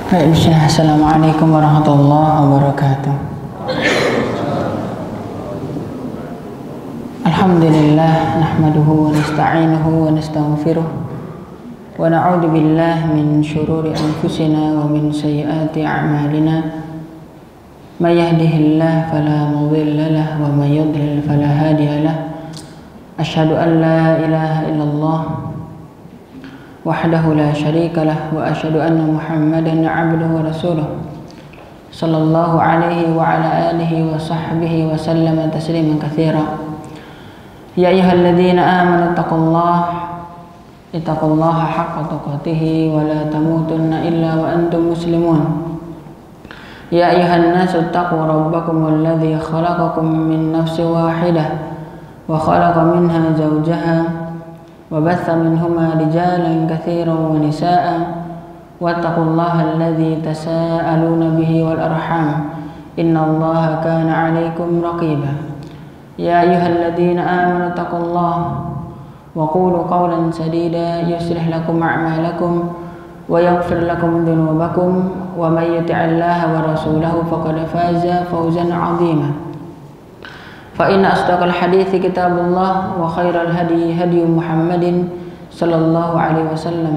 Baik, bismillah. Assalamualaikum warahmatullahi wabarakatuh. Alhamdulillah, nahmaduhu wa nasta'inuhu wa nastaghfiruh wa na'udzu billahi min syururi anfusina wa min sayyiati a'malina. May yahdihillahu fala mudilla lahu wa may yudlil fala hadiya lahu. Asyhadu an la ilaha illallah wahdahu la syarika lah wa asyhadu anna Muhammadan 'abduhu wa rasuluh sallallahu alaihi wa ala alihi wa sahbihi wa sallama tasliman katsira. Ya ayyuhalladzina amanu ittaqullaha haqqa tuqatih wa la tamutunna illa wa antum muslimun. Ya ayyuhan nasu ittaqu rabbakumul ladzi khalaqakum min nafsin wahidah wa khalaqa minha zawjaha وبث منهما رجالا كثيرا ونساء واتقوا الله الذي تساءلون به والأرحام إن الله كان عليكم رقيبا. يا أيها الذين آمنوا اتقوا الله وقولوا قولا سديدا يصلح لكم أعمالكم ويغفر لكم ذنوبكم ومن يطع الله ورسوله فقد فاز فوزا عظيما. فإن أصدق الحديث كتاب الله وخير الهدي هدي محمد صلى الله عليه وسلم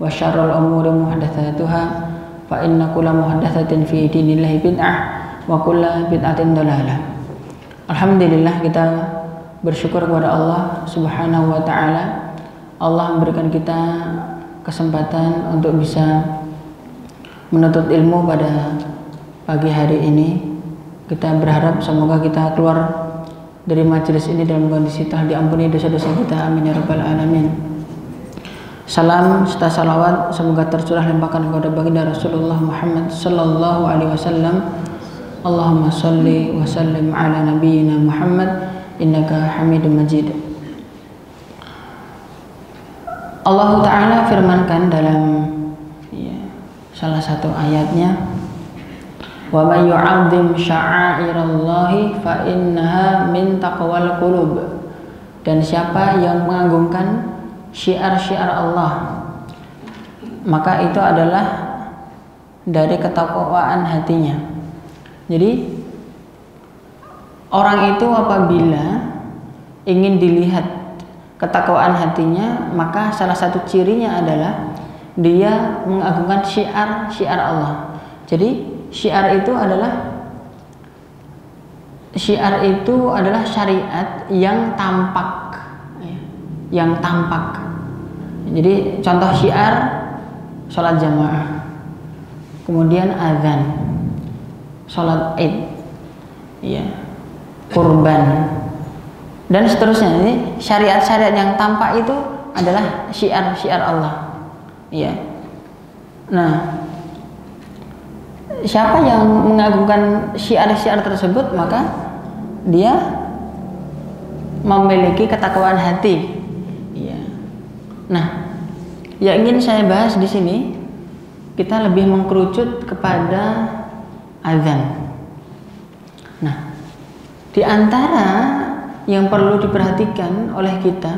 وشر الأمور محدثاتها فإن كل محدثة في دين الله بدعة وكل بدعة ضلالة. Alhamdulillah, kita bersyukur kepada Allah Subhanahu wa taala. Allah memberikan kita kesempatan untuk bisa menuntut ilmu pada pagi hari ini. Kita berharap semoga kita keluar dari majelis ini dalam kondisi telah diampuni dosa-dosa kita. Amin ya rabbal alamin. Salam serta salawat semoga tercurah limpahkan kepada baginda Rasulullah Muhammad sallallahu alaihi wasallam. Allahumma shalli wa sallim ala nabiyyina Muhammad innaka Hamidum Majid. Allah taala firmankan dalam salah satu ayatnya, wa may yu'azzim sya'airallahi fa innaha min taqwal qulub. Dan siapa yang mengagungkan syiar-syiar Allah, maka itu adalah dari ketakwaan hatinya. Jadi orang itu apabila ingin dilihat ketakwaan hatinya, maka salah satu cirinya adalah dia mengagungkan syiar-syiar Allah. Jadi syiar itu adalah syariat yang tampak, Jadi contoh syiar sholat jamaah, kemudian azan, sholat id, kurban, dan seterusnya. Ini syariat-syariat yang tampak itu adalah syiar-syiar Allah. Nah, siapa yang mengagungkan syiar-syiar tersebut, maka dia memiliki ketakwaan hati. Nah, yang ingin saya bahas di sini, kita lebih mengkerucut kepada azan. Nah, di antara yang perlu diperhatikan oleh kita,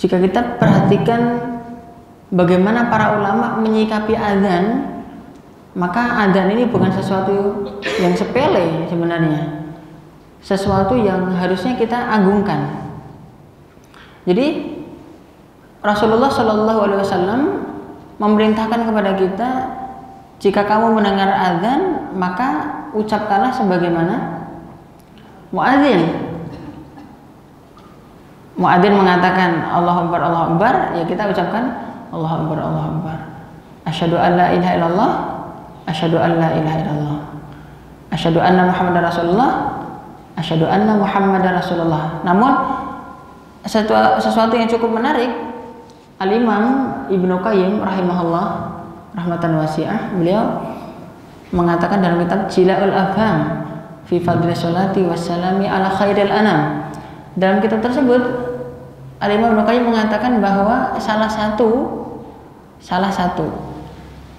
jika kita perhatikan bagaimana para ulama menyikapi azan, maka adzan ini bukan sesuatu yang sepele sebenarnya, sesuatu yang harusnya kita agungkan. Jadi Rasulullah Shallallahu Alaihi Wasallam memerintahkan kepada kita, jika kamu mendengar adzan, maka ucapkanlah sebagaimana muadzin. Muadzin mengatakan Allahu Akbar, Allahu Akbar, ya kita ucapkan Allahu Akbar, Allahu Akbar. Asyhadu an la ilaha illallah, asyhadu an la ilaha illallah, asyhadu anna Muhammadar Rasulullah, asyhadu anna Muhammadar Rasulullah. Namun sesuatu yang cukup menarik, Al-Imam Ibnu Qayyim rahimahullah rahmatan wasi'ah, beliau mengatakan dalam kitab Jila'ul Afham fi fadli sholati wassalami ala khairil anam. Dalam kitab tersebut Al-Imam Ibnu Qayyim mengatakan bahwa salah satu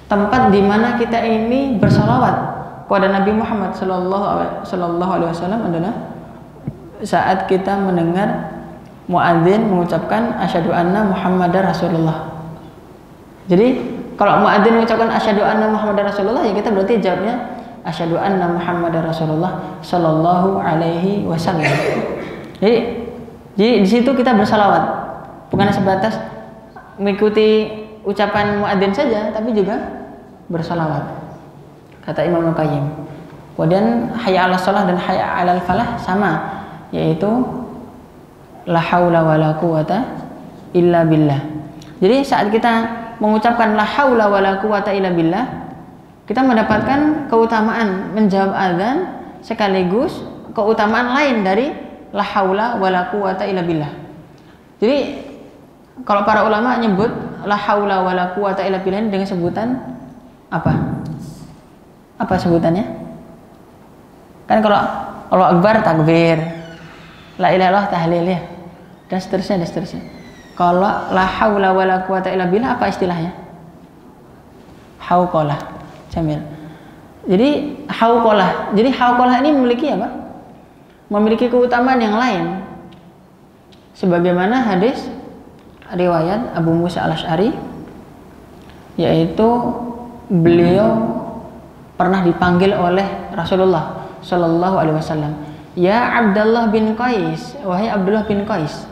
tempat di mana kita ini bersolawat kepada Nabi Muhammad Sallallahu Alaihi Wasallam adalah saat kita mendengar muadzin mengucapkan asyhadu anna Muhammadar Rasulullah. Jadi kalau muadzin mengucapkan asyhadu anna Muhammadar Rasulullah, ya kita berarti jawabnya asyhadu anna Muhammadar Rasulullah sallallahu alaihi wasallam. Jadi di situ kita bersalawat, bukan sebatas mengikuti ucapan muadzin saja, tapi juga bersalawat. Kata Imam Al-Qayyim. Kemudian hayya 'alas shalah dan hayya 'alal falah sama, yaitu la haula wala quwata illa billah. Jadi saat kita mengucapkan la haula wala quwata illa billah, kita mendapatkan keutamaan menjawab azan sekaligus keutamaan lain dari la haula wala quwata illa billah. Jadi kalau para ulama nyebut la haula wala quwata illa billah dengan sebutan apa? Apa sebutannya? Kan kalau Allahu Akbar takbir, la ilaha illallah tahlil ya, dan seterusnya dan seterusnya. Kalau la haula wala quwata illa billah apa istilahnya? Hauqalah. Jamil. Jadi hauqalah. Jadi hauqalah ini memiliki apa? Memiliki keutamaan yang lain. Sebagaimana hadis riwayat Abu Musa Al-Asy'ari, yaitu beliau pernah dipanggil oleh Rasulullah Shallallahu Alaihi Wasallam, ya Abdullah bin Qais, wahai Abdullah bin Qais,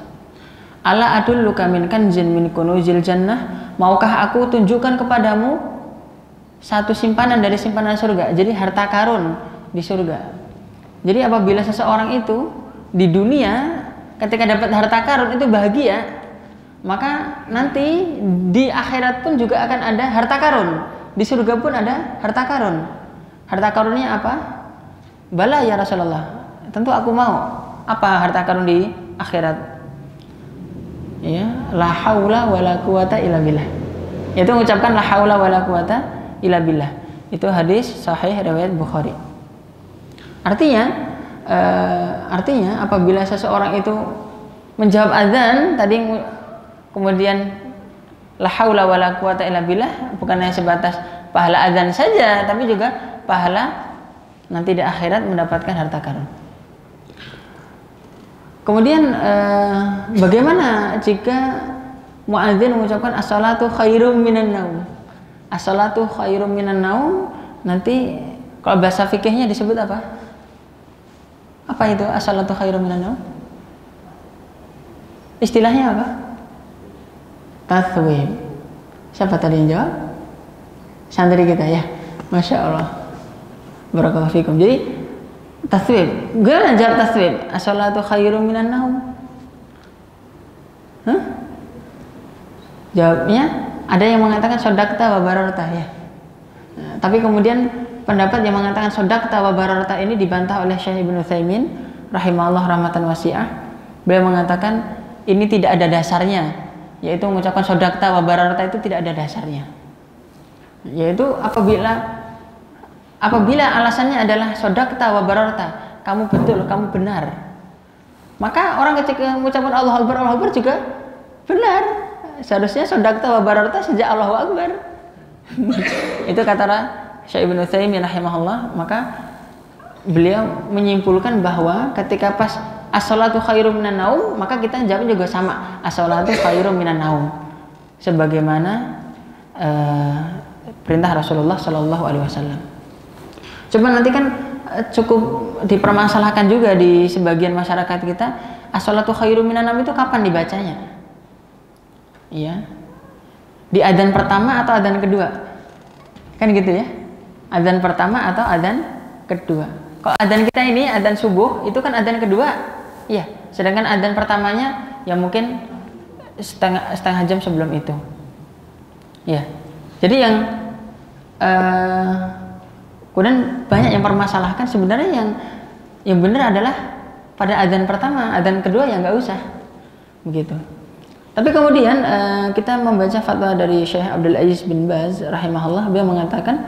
ala adulluka min kanzin min kunuzil jannah, maukah aku tunjukkan kepadamu satu simpanan dari simpanan surga, jadi harta karun di surga. Jadi apabila seseorang itu di dunia ketika dapat harta karun itu bahagia, maka nanti di akhirat pun juga akan ada harta karun, di surga pun ada harta karun. Harta karunnya apa? Bala ya Rasulullah, tentu aku mau. Apa harta karun di akhirat? Ya, la haula wala quwata illa billah. Yaitu mengucapkan la haula wala quwata illa billah. Itu hadis sahih riwayat Bukhari. Artinya apabila seseorang itu menjawab azan tadi, kemudian la haula wala quwata illa billah, bukan hanya sebatas pahala azan saja, tapi juga pahala nanti di akhirat mendapatkan harta karun. Kemudian bagaimana jika muadzin mengucapkan as-salatu khairum minan naum? As-salatu khairum minan naum, nanti kalau bahasa fikihnya disebut apa? Apa itu as-salatu khairum minan naum? Istilahnya apa? Tathwib. Siapa tadi yang jawab? Santri kita ya. Masya Allah. Barakallahu fikum. Jadi taswib. Gimana jawab taswib? As-salatu khairum minan naum. Jawabnya ada yang mengatakan sodakta wa bararta ya. Nah, tapi kemudian pendapat yang mengatakan sodakta wa bararta ini dibantah oleh Syekh Ibnu Utsaimin rahimahullah rahmatan wasi'ah. Beliau mengatakan ini tidak ada dasarnya, yaitu mengucapkan sodakta wa bararta itu tidak ada dasarnya. Yaitu apabila alasannya adalah sodakta wa bararta, kamu betul, kamu benar, maka orang ketika mengucapkan Allahu Akbar juga benar. Seharusnya sodakta wa bararta sejak Allahu Akbar. Itu kata Syekh Ibnu Utsaimin rahimahullah. Maka beliau menyimpulkan bahwa ketika pas as-salatu khairum minan naum, maka kita jawabnya juga sama, as-salatu khairum minan naum, sebagaimana perintah Rasulullah Shallallahu Alaihi Wasallam. Cuma nanti kan cukup dipermasalahkan juga di sebagian masyarakat kita, as-salatu khairum minan naum itu kapan dibacanya? Iya, di adzan pertama atau adzan kedua? Kan gitu ya, adzan pertama atau adzan kedua. Kalau adzan kita ini adzan subuh itu kan adzan kedua, iya. Sedangkan adzan pertamanya ya mungkin setengah jam sebelum itu, ya. Jadi yang kemudian banyak yang permasalahkan, sebenarnya yang benar adalah pada adzan pertama, adzan kedua ya nggak usah begitu. Tapi kemudian kita membaca fatwa dari Syekh Abdul Aziz bin Baz rahimahullah, beliau mengatakan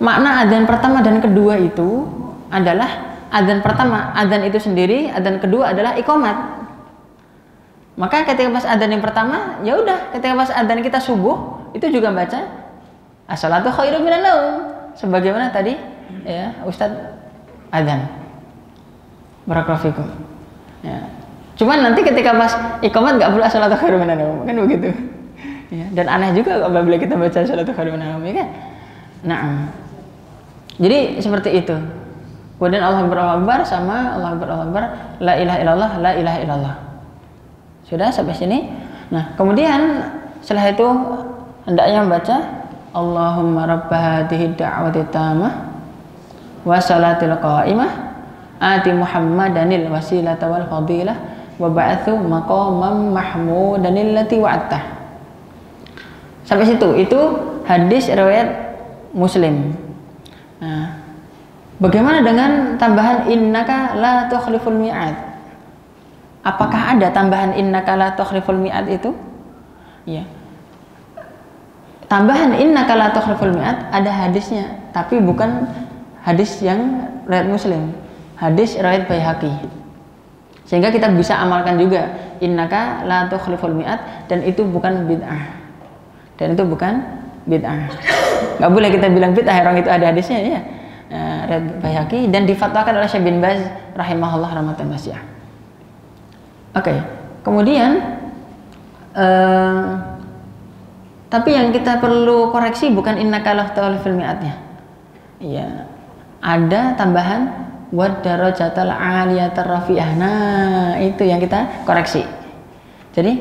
makna adzan pertama dan kedua itu adalah adzan pertama, adzan itu sendiri, adzan kedua adalah iqamat. Maka ketika pas adzan yang pertama, ya udah, ketika pas adzan kita subuh itu juga baca as-salatu khairum minan naum, sebagaimana tadi ya Ustadz adzan. Barakallahu fikum. Ya. Cuman nanti ketika pas iqamat nggak perlu as-salatu khairum minan naum, kan begitu. Ya, dan aneh juga apabila kita baca salatu khairun minal naum, ya kan? Nah, jadi seperti itu. Kemudian Allahu Akbar sama Allahu Akbar, la ilaha illallah, la ilaha illallah. Sudah sampai sini. Nah, kemudian setelah itu hendaknya membaca Allahumma rabb hadhihi da'wati tammah wa salatil qa'imah ati Muhammadanil wasilata wal fadilah wa ba'athu maqaman mahmudanil lati wa'attah. Sampai situ. Itu hadis riwayat Muslim. Nah, bagaimana dengan tambahan innaka la tukhliful mi'ad? Apakah ada tambahan innaka la tukhliful mi'ad itu? Ya. Tambahan innaka la tukhliful mi'ad ada hadisnya, tapi bukan hadis yang riwayat Muslim. Hadis riwayat Baihaqi. Sehingga kita bisa amalkan juga innaka la tukhliful mi'ad, dan itu bukan bid'ah. Dan itu bukan bid'ah. Enggak boleh kita bilang bid'ah, orang itu ada hadisnya ya. Riwayat Baihaqi dan difatwakan oleh Syekh bin Baz rahimahullah rahmatan wasi'ah. Oke, kemudian tapi yang kita perlu koreksi bukan innaka la tukhliful mi'adnya. Iya, ada tambahan wad darajatal aliyatar rafi'ah. Nah, itu yang kita koreksi. Jadi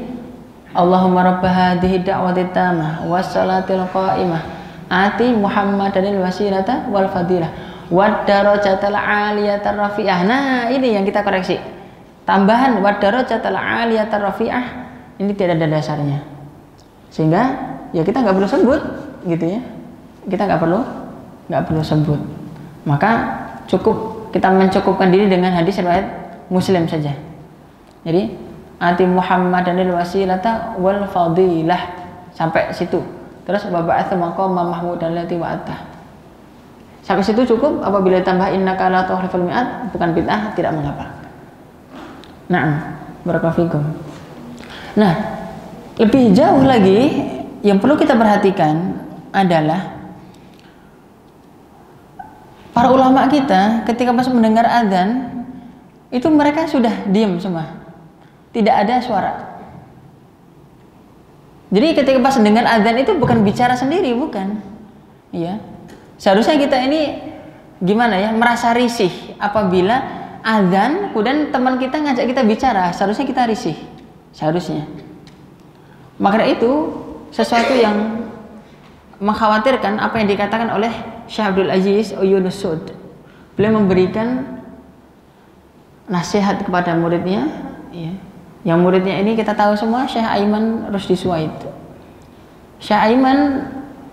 Allahumma rabb hadhihi da'wati tammah was salatil qa'imah ati Muhammadanil wasilata wal fadilah wad darajatal aliyatar rafi'ah. Nah, ini yang kita koreksi. Tambahan wad darajatal aliyatar rafi'ah ini tidak ada dasarnya. Sehingga ya kita nggak perlu sebut gitu ya. Kita nggak perlu sebut. Maka cukup kita mencukupkan diri dengan hadis riwayat Muslim saja. Jadi ati Muhammadanil wasilata wal fadilah sampai situ. Terus wa ba'atsu maqaman mahmudan lati wa'attah. Sampai situ cukup. Apabila tambah innaka la tukhliful mi'ad bukan bid'ah, tidak mengapa. Nah, barakallahu fikum. Nah, lebih jauh lagi yang perlu kita perhatikan adalah para ulama kita ketika pas mendengar azan itu mereka sudah diam semua, tidak ada suara. Jadi ketika pas mendengar azan itu bukan bicara sendiri, bukan, ya. Seharusnya kita ini gimana ya, merasa risih apabila azan, kemudian teman kita ngajak kita bicara, seharusnya kita risih, seharusnya. Maka itu sesuatu yang mengkhawatirkan apa yang dikatakan oleh Syekh Abdul Aziz Yunus Sud. Beliau memberikan nasihat kepada muridnya, ya. Yang muridnya ini kita tahu semua Syekh Aiman Rusdi Suwaid. Syekh Aiman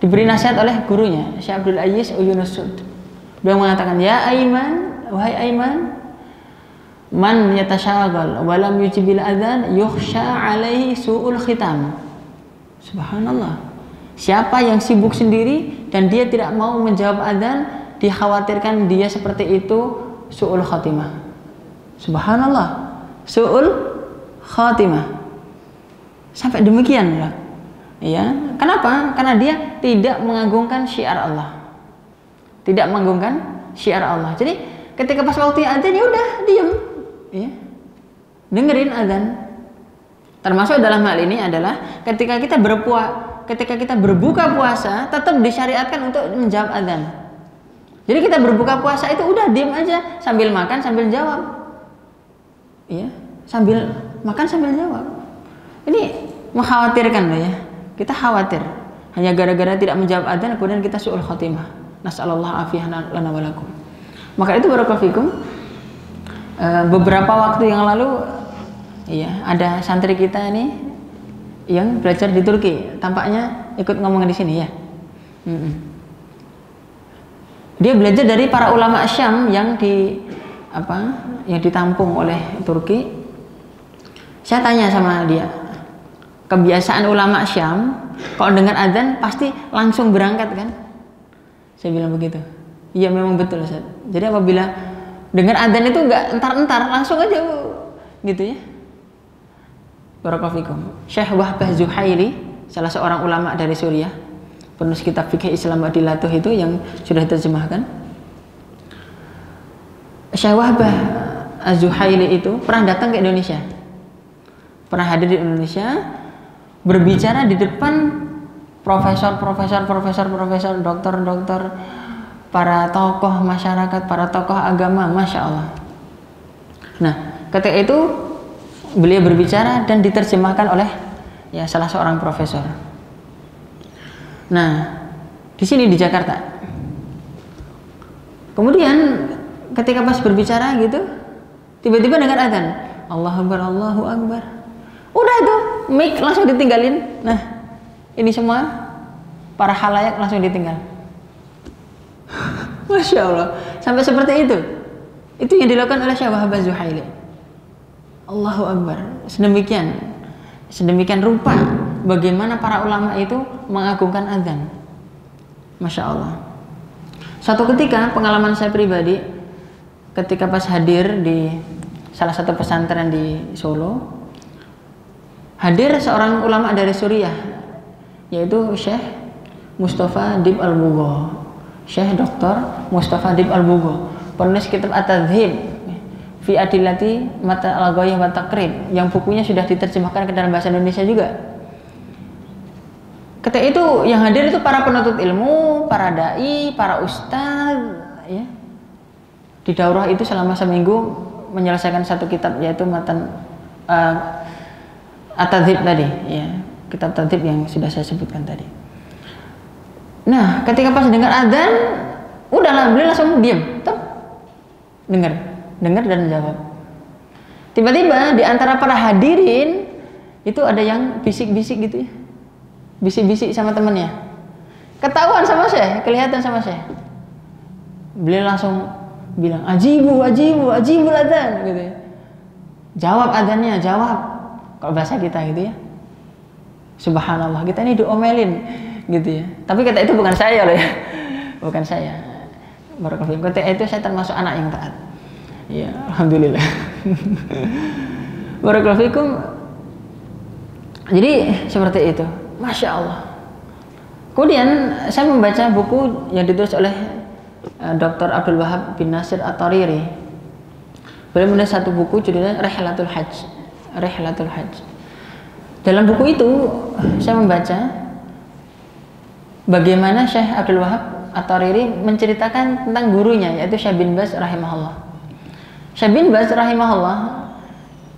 diberi nasihat oleh gurunya Syekh Abdul Aziz Yunus Sud. Beliau mengatakan, ya Aiman, wahai Aiman, man yatasyaghal wa lam yujibil adzan yukhsha alaihi su'ul khitam. Subhanallah. Siapa yang sibuk sendiri dan dia tidak mau menjawab adzan, dikhawatirkan dia seperti itu su'ul khatimah. Subhanallah. Su'ul khatimah. Sampai demikian lah. Ya, kenapa? Karena dia tidak mengagungkan syiar Allah. Tidak mengagungkan syiar Allah. Jadi ketika pas waktu adzan ya udah diam. Ya, dengerin azan. Termasuk dalam hal ini adalah ketika kita berbuka puasa tetap disyariatkan untuk menjawab azan. Jadi kita berbuka puasa itu udah diam aja sambil makan sambil jawab. Ya, sambil makan sambil jawab. Ini mengkhawatirkan loh ya. Kita khawatir hanya gara-gara tidak menjawab azan kemudian kita su'ul khatimah. Nasallallahu afiyah lana wa lakum. Maka itu barakallahu fikum. Beberapa waktu yang lalu ya ada santri kita ini yang belajar di Turki, tampaknya ikut ngomong di sini ya. Dia belajar dari para ulama Syam yang ditampung oleh Turki. Saya tanya sama dia, kebiasaan ulama Syam kalau dengar azan pasti langsung berangkat kan? Saya bilang begitu. Iya memang betul Ustaz. Jadi apabila dengar adzan itu enggak entar-entar, langsung aja gitu ya. Barakallahu fikum. Syekh Wahbah Zuhaili, salah seorang ulama dari Suriah, penulis kitab fikih Islam Adilatuh itu yang sudah diterjemahkan. Syekh Wahbah Az-Zuhaili itu pernah datang ke Indonesia. Pernah hadir di Indonesia. berbicara di depan profesor, dokter, para tokoh masyarakat, para tokoh agama, Masya Allah. Nah, ketika itu beliau berbicara dan diterjemahkan oleh ya salah seorang profesor. Nah, di sini di Jakarta. Kemudian ketika pas berbicara gitu, tiba-tiba dengar adzan, Allahu Akbar, Allahu Akbar. Udah itu, mic langsung ditinggalin. Nah, ini semua para khalayak langsung ditinggal. Masya Allah, sampai seperti itu. Itu yang dilakukan oleh Syekh Wahab Az-Zuhaili. Allahu Akbar. Sedemikian rupa bagaimana para ulama itu mengagungkan adzan. Masya Allah. Suatu ketika pengalaman saya pribadi, ketika pas hadir di salah satu pesantren di Solo, hadir seorang ulama dari Suriah, yaitu Syekh Mustafa Dib Al-Bugho, Syekh Dr. Mustafa Dib Al-Bugho, penulis kitab At-Tadhhib fi Adillati Mata Al-Ghayah wa Taqrib, yang bukunya sudah diterjemahkan ke dalam bahasa Indonesia juga. Ketika itu yang hadir itu para penuntut ilmu, para dai, para ustadz, ya. Di daurah itu selama seminggu menyelesaikan satu kitab, yaitu matan At-Tadhhib tadi, ya, kitab Tadhhib yang sudah saya sebutkan tadi. Nah, ketika pas dengar adzan, udahlah, beliau langsung diam, dengar dan jawab. Tiba-tiba di antara para hadirin itu ada yang bisik-bisik gitu ya, bisik-bisik sama temannya, ketahuan sama saya, kelihatan sama saya. Beliau langsung bilang ajibu adzan gitu ya. Jawab adzannya, jawab. Kalau bahasa kita gitu ya. Subhanallah, kita ini diomelin gitu ya. Tapi kata itu bukan saya loh ya. Bukan saya. Barakallahu fikum. Kata itu saya termasuk anak yang taat. Ya, alhamdulillah. Barakallahu fikum. Jadi seperti itu. Masya Allah. Kemudian saya membaca buku yang ditulis oleh Dr. Abdul Wahab bin Nasir At-Tariri. Beliau menulis satu buku judulnya Rihlatul Hajj. Dalam buku itu saya membaca bagaimana Syekh Abdul Wahab At-Tariri menceritakan tentang gurunya, yaitu Syekh bin Baz rahimahullah. Syekh bin Baz rahimahullah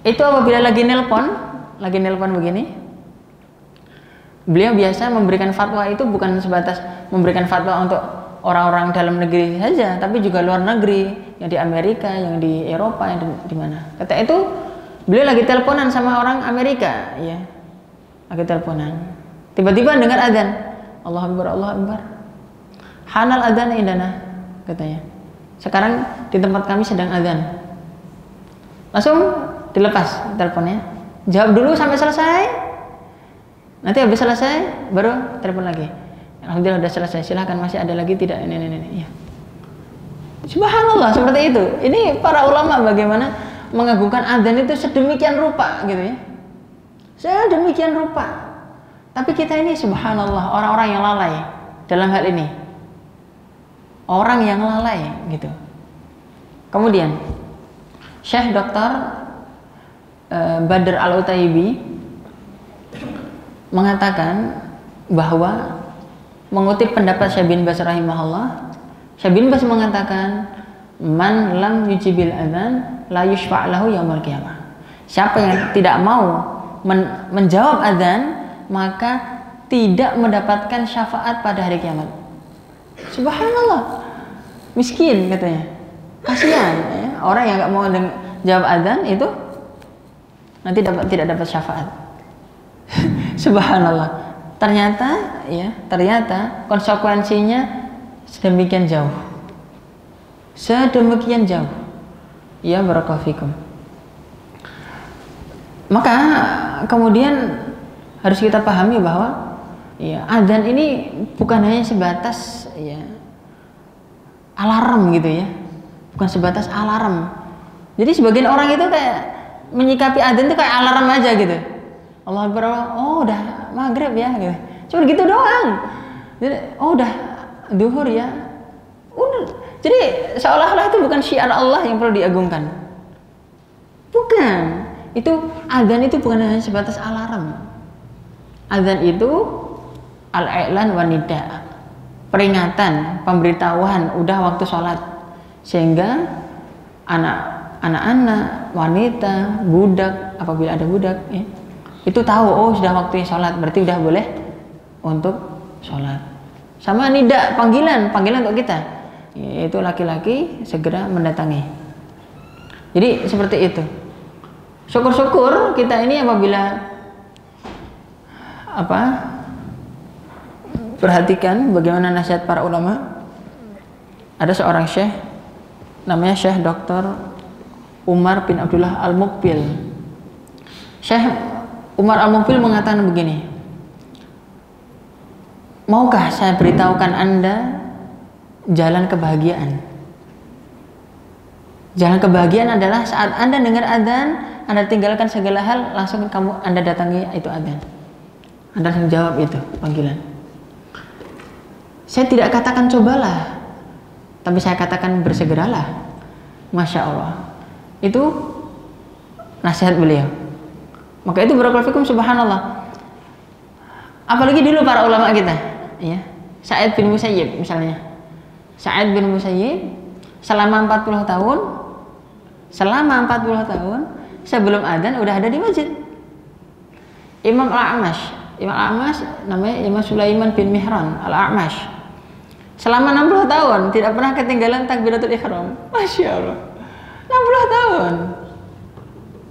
itu apabila lagi nelpon begini, beliau biasa memberikan fatwa itu bukan sebatas memberikan fatwa untuk orang-orang dalam negeri saja, tapi juga luar negeri, yang di Amerika, yang di Eropa, yang di mana. Ketika itu beliau lagi teleponan sama orang Amerika, ya, lagi teleponan. Tiba-tiba dengar adzan, Allahu Akbar, Allahu Akbar. Hanal adzan indana, katanya. Sekarang di tempat kami sedang adzan. Langsung dilepas teleponnya, jawab dulu sampai selesai. Nanti habis selesai baru telepon lagi. Alhamdulillah sudah selesai, silahkan, masih ada lagi tidak, ini. Ya. Subhanallah, seperti itu. Ini para ulama bagaimana mengagungkan adzan itu sedemikian rupa gitu ya. Sedemikian rupa. Tapi kita ini subhanallah, orang-orang yang lalai dalam hal ini. Orang yang lalai gitu. Kemudian Syekh Dr. Badr Al-Utaibi mengatakan bahwa mengutip pendapat Syekh bin Baz rahimahullah, Syekh bin Baz mengatakan man lam yujibil adzan la yushfa' lahu yaumil qiyamah. Siapa yang tidak mau menjawab adzan, maka tidak mendapatkan syafaat pada hari kiamat. Subhanallah, miskin katanya, kasihan ya. Orang yang nggak mau jawab adzan itu nanti tidak dapat syafaat. Subhanallah. Ternyata konsekuensinya sedemikian jauh. Ya, barakallahu fikum. Maka kemudian harus kita pahami bahwa ya, adzan ini bukan hanya sebatas ya alarm gitu ya. Bukan sebatas alarm. Jadi sebagian orang itu kayak menyikapi adzan itu kayak alarm aja gitu. Allah Akbar, oh udah maghrib ya gitu. Cuma gitu doang. Jadi, oh udah duhur ya. Udah. Jadi seolah-olah itu bukan syiar Allah yang perlu diagungkan. Bukan. Itu adzan itu bukan hanya sebatas alarm. Azan itu al-i'lan wa nida, peringatan, pemberitahuan udah waktu sholat, sehingga anak-anak, wanita, budak, apabila ada budak ya, itu tahu oh sudah waktunya sholat, berarti udah boleh untuk sholat. Sama nida, panggilan untuk kita, yaitu laki-laki segera mendatangi. Jadi seperti itu. Syukur-syukur kita ini apabila perhatikan bagaimana nasihat para ulama. Ada seorang syekh namanya Syekh Dr. Umar bin Abdullah Al-Muqbil. Syekh Umar Al-Muqbil mengatakan begini, maukah saya beritahukan Anda jalan kebahagiaan? Jalan kebahagiaan adalah saat Anda dengar adzan, Anda tinggalkan segala hal, langsung Anda datangi itu adzan. Anda langsung jawab itu panggilan. Saya tidak katakan cobalah, tapi saya katakan bersegeralah. Masya Allah. Itu nasihat beliau. Maka itu barakallahu fikum, subhanallah. Apalagi dulu para ulama kita, ya. Sa'id bin Musayyib misalnya. Sa'id bin Musayyib selama 40 tahun sebelum adzan udah ada di masjid. Imam Al-A'mash namanya Imam Sulaiman bin Mihran Al-A'mash, selama 60 tahun tidak pernah ketinggalan takbiratul ihram. Masya Allah, 60 tahun.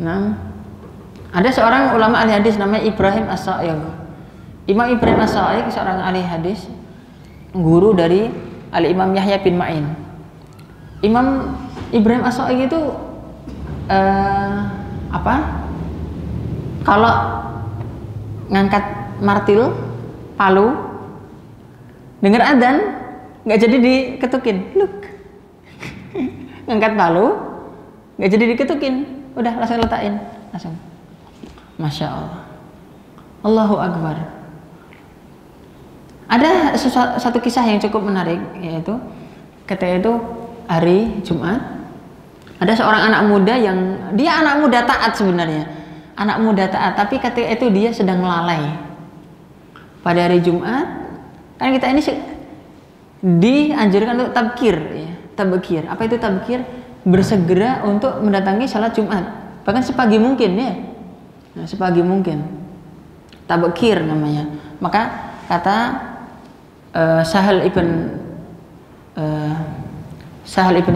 Nah, ada seorang ulama ahli hadis namanya Ibrahim As-Sa'ig. Imam Ibrahim As-Sa'ig seorang ahli hadis, guru dari Al-Imam Yahya bin Ma'in. Imam Ibrahim As-Sa'ig itu kalau ngangkat martil, palu, dengar adzan nggak jadi diketukin, look. Ngangkat palu nggak jadi diketukin, udah langsung letakin, langsung. Masya Allah, Allahu Akbar. Ada satu kisah yang cukup menarik, yaitu ketika itu hari Jumat, ada seorang anak muda yang dia anak muda taat sebenarnya, anak muda taat, tapi ketika itu dia sedang lalai. Pada hari Jumat, kan kita ini dianjurkan untuk tabkir, ya. Tabkir, apa itu tabkir? Bersegera untuk mendatangi salat Jumat, bahkan sepagi mungkin ya. Nah, sepagi mungkin. Tabkir namanya. Maka kata Sahal ibn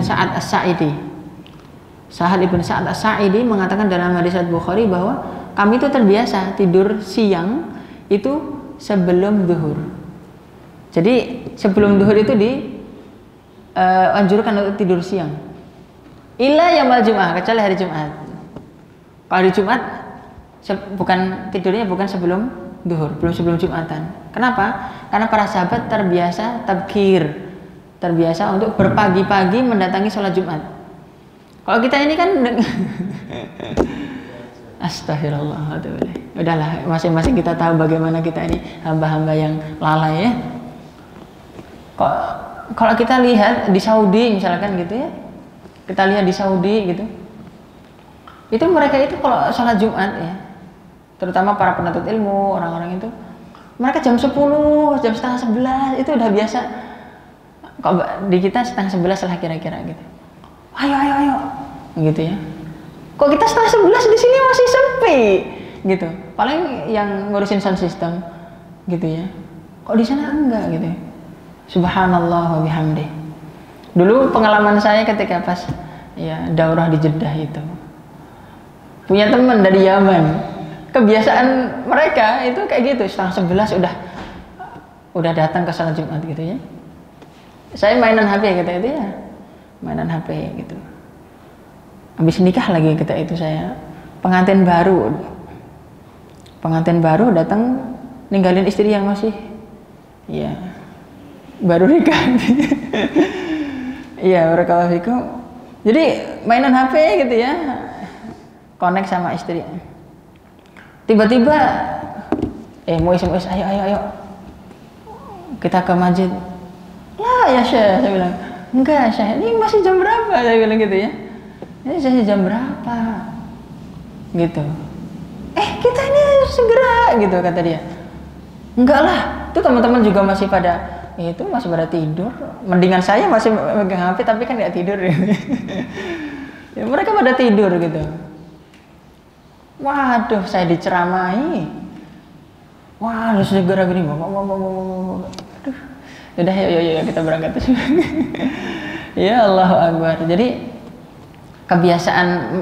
Sa'ad As-Sa'idi. Sahal ibn Sa'ad As-Sa'idi mengatakan dalam hadis Bukhari bahwa kami itu terbiasa tidur siang itu sebelum zuhur. Jadi sebelum zuhur itu dianjurkan untuk tidur siang. Illa yaumul Jum'ah, kecuali hari Jumat. Kalau hari Jumat bukan tidurnya bukan sebelum zuhur, belum sebelum Jumatan. Kenapa? Karena para sahabat terbiasa tabkir, terbiasa untuk berpagi-pagi mendatangi sholat Jumat. Kalau kita ini kan astagfirullah, udahlah, masing-masing kita tahu bagaimana kita ini hamba-hamba yang lalai ya. Kalau kita lihat di Saudi misalkan gitu ya, kita lihat di Saudi gitu, itu mereka itu kalau sholat Jumat ya, terutama para penuntut ilmu, orang-orang itu, mereka jam 10, jam setengah 11 itu udah biasa. Kalau di kita setengah 11 lah kira-kira gitu. Ayo, gitu ya. Kok kita setengah 11 di sini masih sepi, gitu. Paling yang ngurusin sound system, gitu ya. Kok di sana enggak gitu ya. Subhanallah wa bihamdih. Dulu pengalaman saya ketika pas ya daurah di Jeddah itu, punya teman dari Yaman. Kebiasaan mereka itu kayak gitu, setengah 11 udah datang ke salat Jumat gitu ya. Saya mainan HP kata itu ya, mainan HP gitu. Habis nikah lagi kata itu saya, pengantin baru datang ninggalin istri yang masih ya baru nikah. Iya, barakallahu fikum. Jadi mainan HP gitu ya, connect sama istri. Tiba-tiba mau SMS, ayo kita ke masjid. Ya Syekh, saya bilang enggak Syekh, ini masih jam berapa, saya bilang gitu ya. Ini masih jam berapa gitu. Kita ini segera gitu kata dia. Enggak lah, itu teman-teman juga masih pada tidur. Mendingan saya masih megang HP tapi kan nggak tidur ya. Ya mereka pada tidur gitu. Waduh, saya diceramahi. Wah, harus segera gini, aduh, udah yuk kita berangkat. Ya Allahu Akbar. Jadi kebiasaan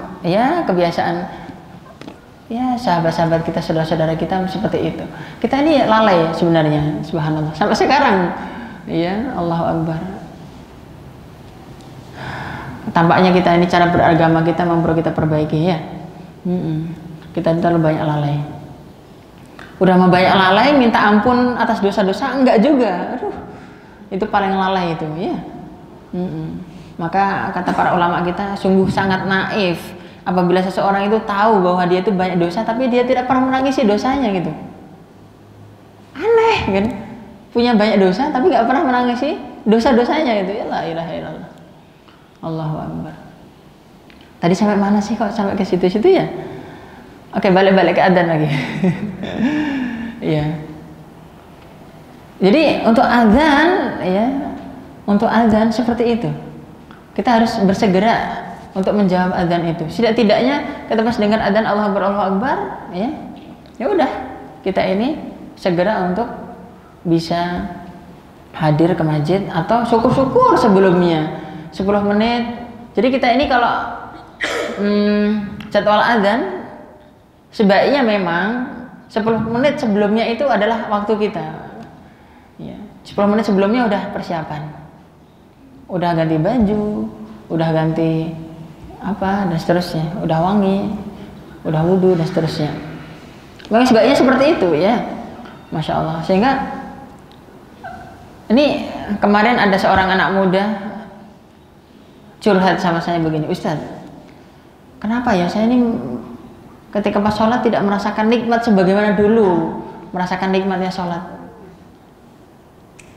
ya sahabat-sahabat kita, saudara-saudara kita seperti itu. Kita ini lalai sebenarnya, subhanallah. Sampai sekarang, ya Allahu Akbar. Tampaknya kita ini cara beragama kita perlu kita perbaiki ya. Kita terlalu banyak lalai. Udah mau banyak lalai, minta ampun atas dosa-dosa enggak juga. Aduh, itu paling lalai itu ya. Maka kata para ulama kita sungguh sangat naif apabila seseorang itu tahu bahwa dia itu banyak dosa tapi dia tidak pernah menangisi dosanya gitu. Aneh kan? Punya banyak dosa tapi nggak pernah menangisi dosa-dosanya gitu. Ya la ilaha illallah. Allahu Akbar. Tadi sampai mana sih kok sampai ke situ-situ ya? Oke, balik ke adzan lagi. Iya. Jadi untuk adzan seperti itu. Kita harus bersegera untuk menjawab adzan itu. Setidak-tidaknya kita pas dengar adzan Allahu Akbar, ya. Ya udah, kita ini segera untuk bisa hadir ke masjid atau syukur-syukur sebelumnya 10 menit. Jadi kita ini kalau jadwal adzan sebaiknya memang 10 menit sebelumnya itu adalah waktu kita. Ya, 10 menit sebelumnya udah persiapan. Udah ganti baju, udah ganti apa dan seterusnya, udah wangi, udah wudhu dan seterusnya. Memang sebaiknya seperti itu ya, masya Allah. Sehingga ini kemarin ada seorang anak muda curhat sama saya begini, Ustadz, kenapa ya saya ini ketika pas sholat tidak merasakan nikmat sebagaimana dulu merasakan nikmatnya sholat.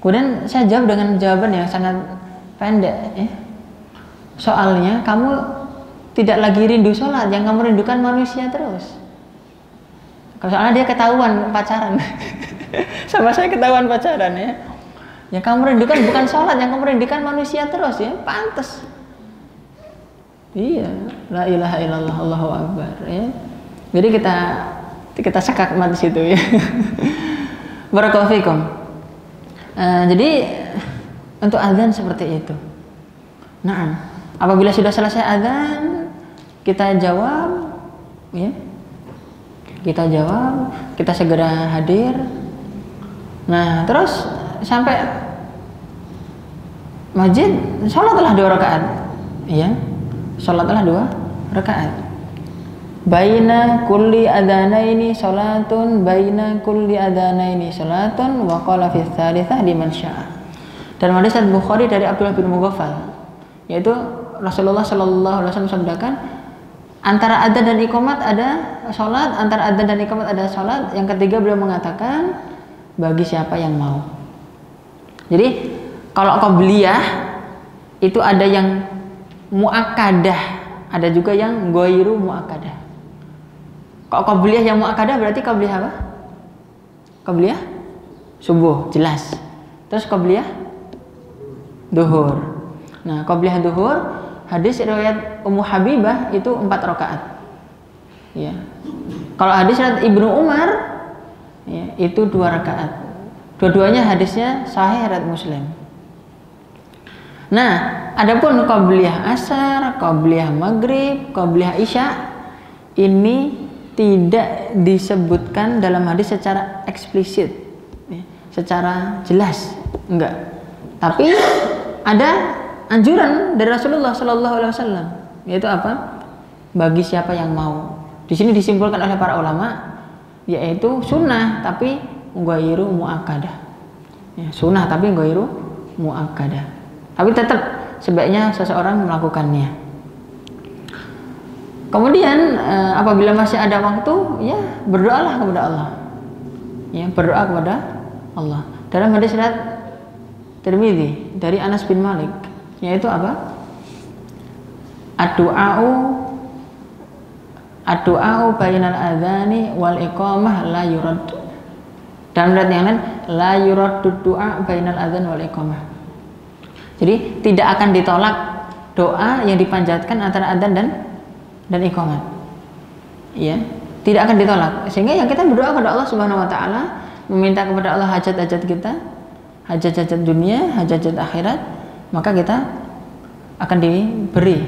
Kemudian saya jawab dengan jawaban yang sangat pendek ya. Soalnya kamu tidak lagi rindu sholat, yang kamu rindukan manusia terus. Soalnya dia ketahuan pacaran. Sama saya ketahuan pacaran ya. Yang kamu rindukan bukan sholat, yang kamu rindukan manusia terus ya. Pantes. Iya, la ilaha illallah, Allahu Akbar ya. Jadi kita sekak mati situ ya. Barakallahu fikum. Jadi untuk azan seperti itu. Nah, apabila sudah selesai azan, kita jawab, ya. Kita jawab, kita segera hadir. Nah, terus sampai masjid, sholatlah 2 rakaat, ya. Sholatlah 2 rakaat. Baina kulli adzanaini sholatun, baina kulli adzanaini sholatun, wa qala fi tsalitsah liman syaa. Dan hadis Bukhari dari Abdullah bin Mughaffal, yaitu Rasulullah Shallallahu Alaihi Wasallam sabdakan, antara adzan dan iqamat ada sholat, antara adzan dan iqamat ada sholat. Yang ketiga beliau mengatakan bagi siapa yang mau. Jadi kalau qabliyah itu ada yang muakkadah, ada juga yang ghairu muakkadah. Kalau qabliyah yang muakkadah berarti qabliyah apa? Qabliyah subuh, jelas. Terus qabliyah duhur. Nah, qabliyah duhur, hadis riwayat Ummu Habibah itu 4 rakaat. Ya. Kalau hadis riwayat Ibnu Umar ya, itu 2 rakaat. Dua-duanya hadisnya sahih riwayat Muslim. Nah, adapun qabliyah asar, qabliyah maghrib, qabliyah isya ini tidak disebutkan dalam hadis secara eksplisit, ya, secara jelas, enggak. Tapi ada anjuran dari Rasulullah Shallallahu Alaihi Wasallam, yaitu apa? Bagi siapa yang mau. Di sini disimpulkan oleh para ulama, yaitu sunnah tapi ghairu muakkadah. Ya, sunnah tapi ghairu muakkadah. Tapi tetap sebaiknya seseorang melakukannya. Kemudian apabila masih ada waktu, ya berdoalah kepada Allah. Ya, berdoa kepada Allah. Dalam hadis riwayat Tirmidzi dari Anas bin Malik, yaitu apa? Ad-du'a'u bainal adzani wal iqamah la yurad. Dalam riwayat yang lain, la yuraddu du'a bainal adzan wal iqamah. Jadi tidak akan ditolak doa yang dipanjatkan antara adzan dan iqamah. Ya, tidak akan ditolak. Sehingga yang kita berdoa kepada Allah Subhanahu wa taala, meminta kepada Allah hajat-hajat kita, hajat-hajat dunia, hajat-hajat akhirat, maka kita akan diberi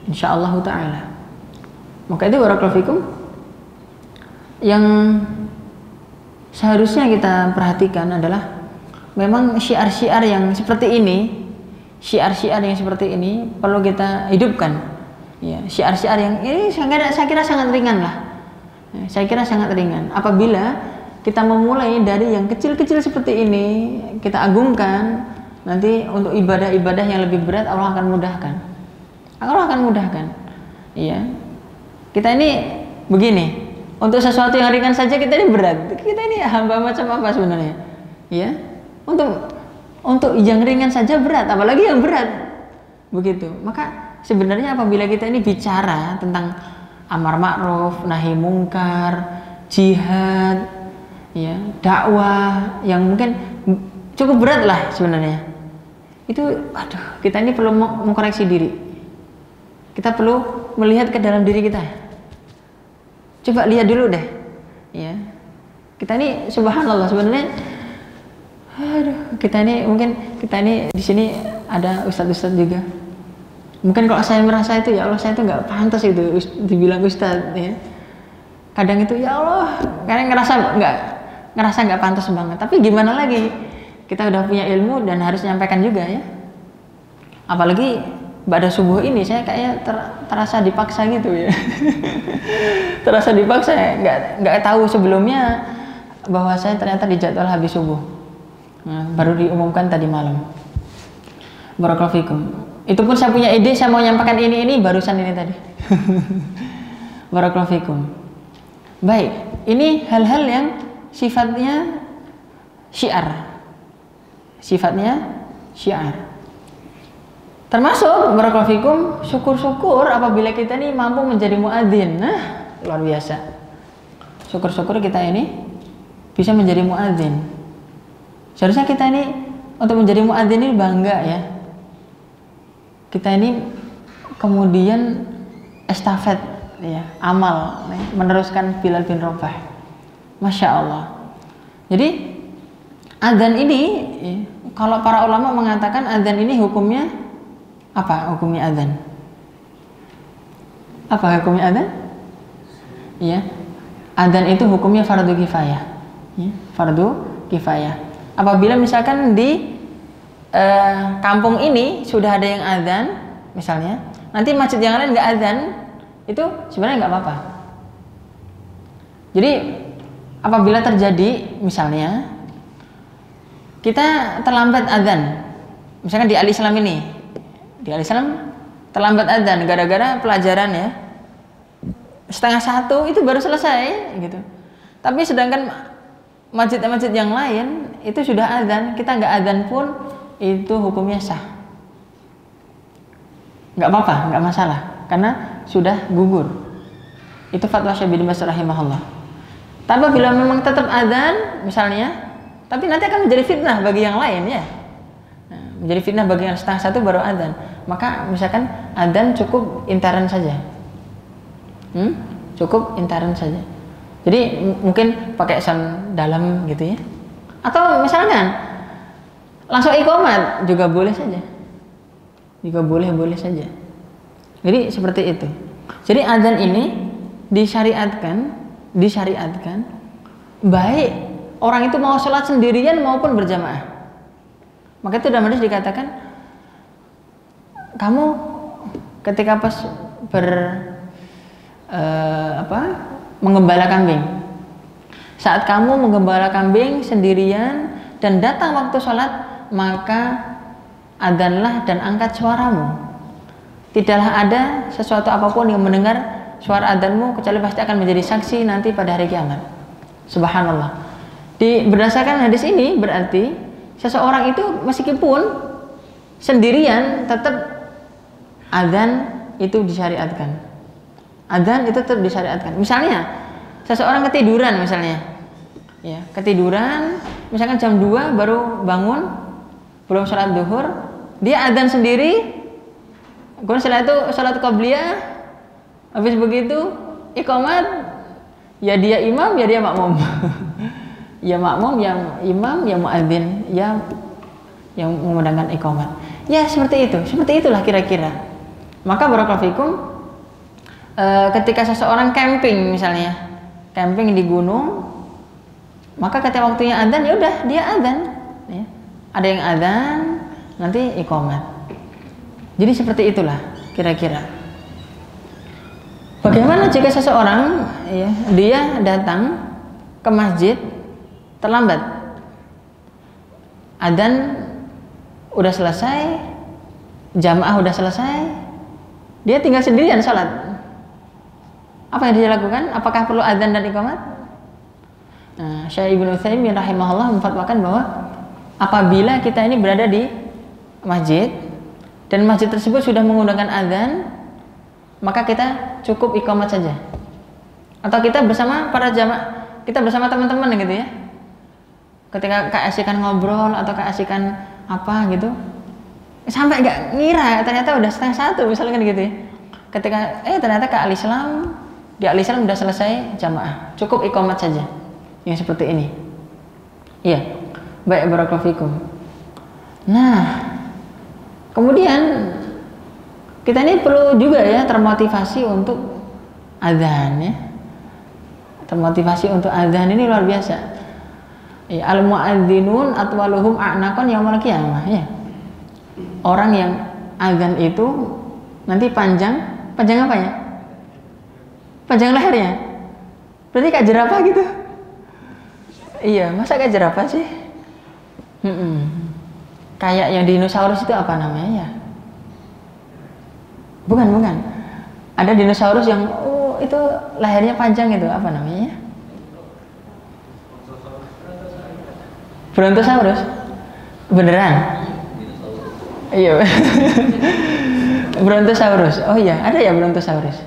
insyaallah taala. Maka itu barakallahu fikum yang seharusnya kita perhatikan adalah memang syiar-syiar yang seperti ini, syiar-syiar yang seperti ini perlu kita hidupkan. Ya, syiar-syiar yang ini saya kira sangat ringan lah. Saya kira sangat ringan. Apabila kita memulai dari yang kecil-kecil seperti ini, kita agungkan, nanti untuk ibadah-ibadah yang lebih berat Allah akan mudahkan. Allah akan mudahkan. Iya. Kita ini begini, untuk sesuatu yang ringan saja kita ini berat. Kita ini hamba macam apa sebenarnya? Ya. Untuk yang ringan saja berat, apalagi yang berat. Begitu. Maka sebenarnya apabila kita ini bicara tentang amar ma'ruf, nahi mungkar, jihad, ya, dakwah yang mungkin cukup berat lah sebenarnya. Itu aduh, kita ini perlu mengkoreksi diri. Kita perlu melihat ke dalam diri kita. Coba lihat dulu deh. Ya. Kita ini subhanallah sebenarnya kita ini di sini ada ustadz-ustadz juga. Mungkin kalau saya merasa itu ya Allah saya itu nggak pantas itu dibilang ustadz ya. Kadang itu ya Allah, kadang ngerasa nggak pantas banget. Tapi gimana lagi? Kita udah punya ilmu dan harus nyampaikan juga ya. Apalagi pada subuh ini saya kayaknya terasa dipaksa gitu ya. Terasa dipaksa ya. Nggak tahu sebelumnya bahwa saya ternyata dijadwal habis subuh. Nah, baru diumumkan tadi malam. Barakallahu fikum. Itu pun saya punya ide, saya mau nyampaikan ini barusan ini tadi. Barakallahu fikum. Baik, ini hal-hal yang sifatnya syiar. Sifatnya syiar. Termasuk barakallahu fikum, syukur-syukur apabila kita ini mampu menjadi muadzin. Nah, luar biasa. Syukur-syukur kita ini bisa menjadi muadzin. Seharusnya kita ini untuk menjadi muadzin ini bangga ya. Kita ini kemudian estafet ya, amal meneruskan Bilal bin Rabah. Masya Allah. Jadi adzan ini ya, kalau para ulama mengatakan adzan ini hukumnya apa? Hukumnya adzan? Apa hukumnya adzan? Ya, adzan itu hukumnya fardu kifayah. Ya, fardu kifayah. Apabila misalkan di kampung ini sudah ada yang adzan misalnya, nanti masjid yang lain nggak adzan, itu sebenarnya nggak apa-apa. Jadi apabila terjadi misalnya kita terlambat adzan, misalkan di Al-Islam ini, di Al-Islam terlambat adzan gara-gara pelajaran ya 12:30 itu baru selesai gitu. Tapi sedangkan masjid-masjid yang lain itu sudah adzan, kita nggak adzan pun itu hukumnya sah. Nggak apa-apa, nggak masalah, karena sudah gugur. Itu fatwa Syekh bin Baz rahimahullah. Tapi bila memang tetap adzan misalnya, tapi nanti akan menjadi fitnah bagi yang lain ya. Nah, menjadi fitnah bagi yang 12:30 baru adzan. Maka misalkan adzan cukup intaran saja. Cukup intaran saja. Jadi mungkin pakai sound dalam gitu ya. Atau misalkan langsung iqamat juga boleh saja. Juga boleh saja. Jadi seperti itu. Jadi adzan ini disyariatkan baik orang itu mau sholat sendirian maupun berjamaah. Maka itu dalam hadis dikatakan kamu ketika pas menggembala kambing. Saat kamu menggembala kambing sendirian dan datang waktu sholat, maka adzanlah dan angkat suaramu. Tidaklah ada sesuatu apapun yang mendengar suara adzanmu kecuali pasti akan menjadi saksi nanti pada hari kiamat. Subhanallah. Berdasarkan hadis ini berarti seseorang itu meskipun sendirian tetap adzan itu disyariatkan. Adzan itu tetap disyariatkan. Misalnya seseorang ketiduran misalnya. ya, ketiduran, misalkan jam 2 baru bangun, belum sholat duhur, dia adzan sendiri, kemudian setelah itu sholat qabliyah, habis begitu iqamat, ya dia imam, ya dia makmum. Ya makmum, yang imam, ya muadzin, ya yang memandangkan iqamat. Ya seperti itulah kira-kira. Maka barakallahu fikum, ketika seseorang camping misalnya, camping di gunung, maka ketika waktunya adzan ya udah dia adzan, ya. Ada yang adzan, nanti iqamat. Jadi seperti itulah kira-kira. Bagaimana jika seseorang, ya, dia datang ke masjid terlambat, adzan udah selesai, jamaah udah selesai, dia tinggal sendirian sholat. Apa yang dia lakukan? Apakah perlu adzan dan iqamat? Nah, Syekh Ibnu Utsaimin rahimahullah memfatwakan bahwa apabila kita ini berada di masjid dan masjid tersebut sudah menggunakan adzan, maka kita cukup iqamat saja. Atau kita bersama para jamaah, kita bersama teman-teman gitu ya. Ketika keasikan ngobrol atau keasikan apa gitu, sampai nggak ngira ternyata udah 12:30 misalkan gitu ya. Ketika ternyata ke al-Islam, di al-Islam udah selesai jamaah, cukup iqamat saja. Yang seperti ini. Iya. Baik, barakallahu fikum. Nah, kemudian kita ini perlu juga ya termotivasi untuk adzan ya. Termotivasi untuk adzan ini luar biasa. Ya, al-muadzinun atwaluhum a'naqan yaumil qiyamah ya. Orang yang adzan itu nanti panjang apa ya? Panjang lehernya. Berarti kayak jerapah gitu. Iya, masa kayak jerapah sih? Kayak yang dinosaurus itu apa namanya ya? Bukan. Ada dinosaurus yang itu lehernya panjang itu, apa namanya? Brontosaurus. Beneran? Iya. Brontosaurus. Oh iya, ada ya Brontosaurus.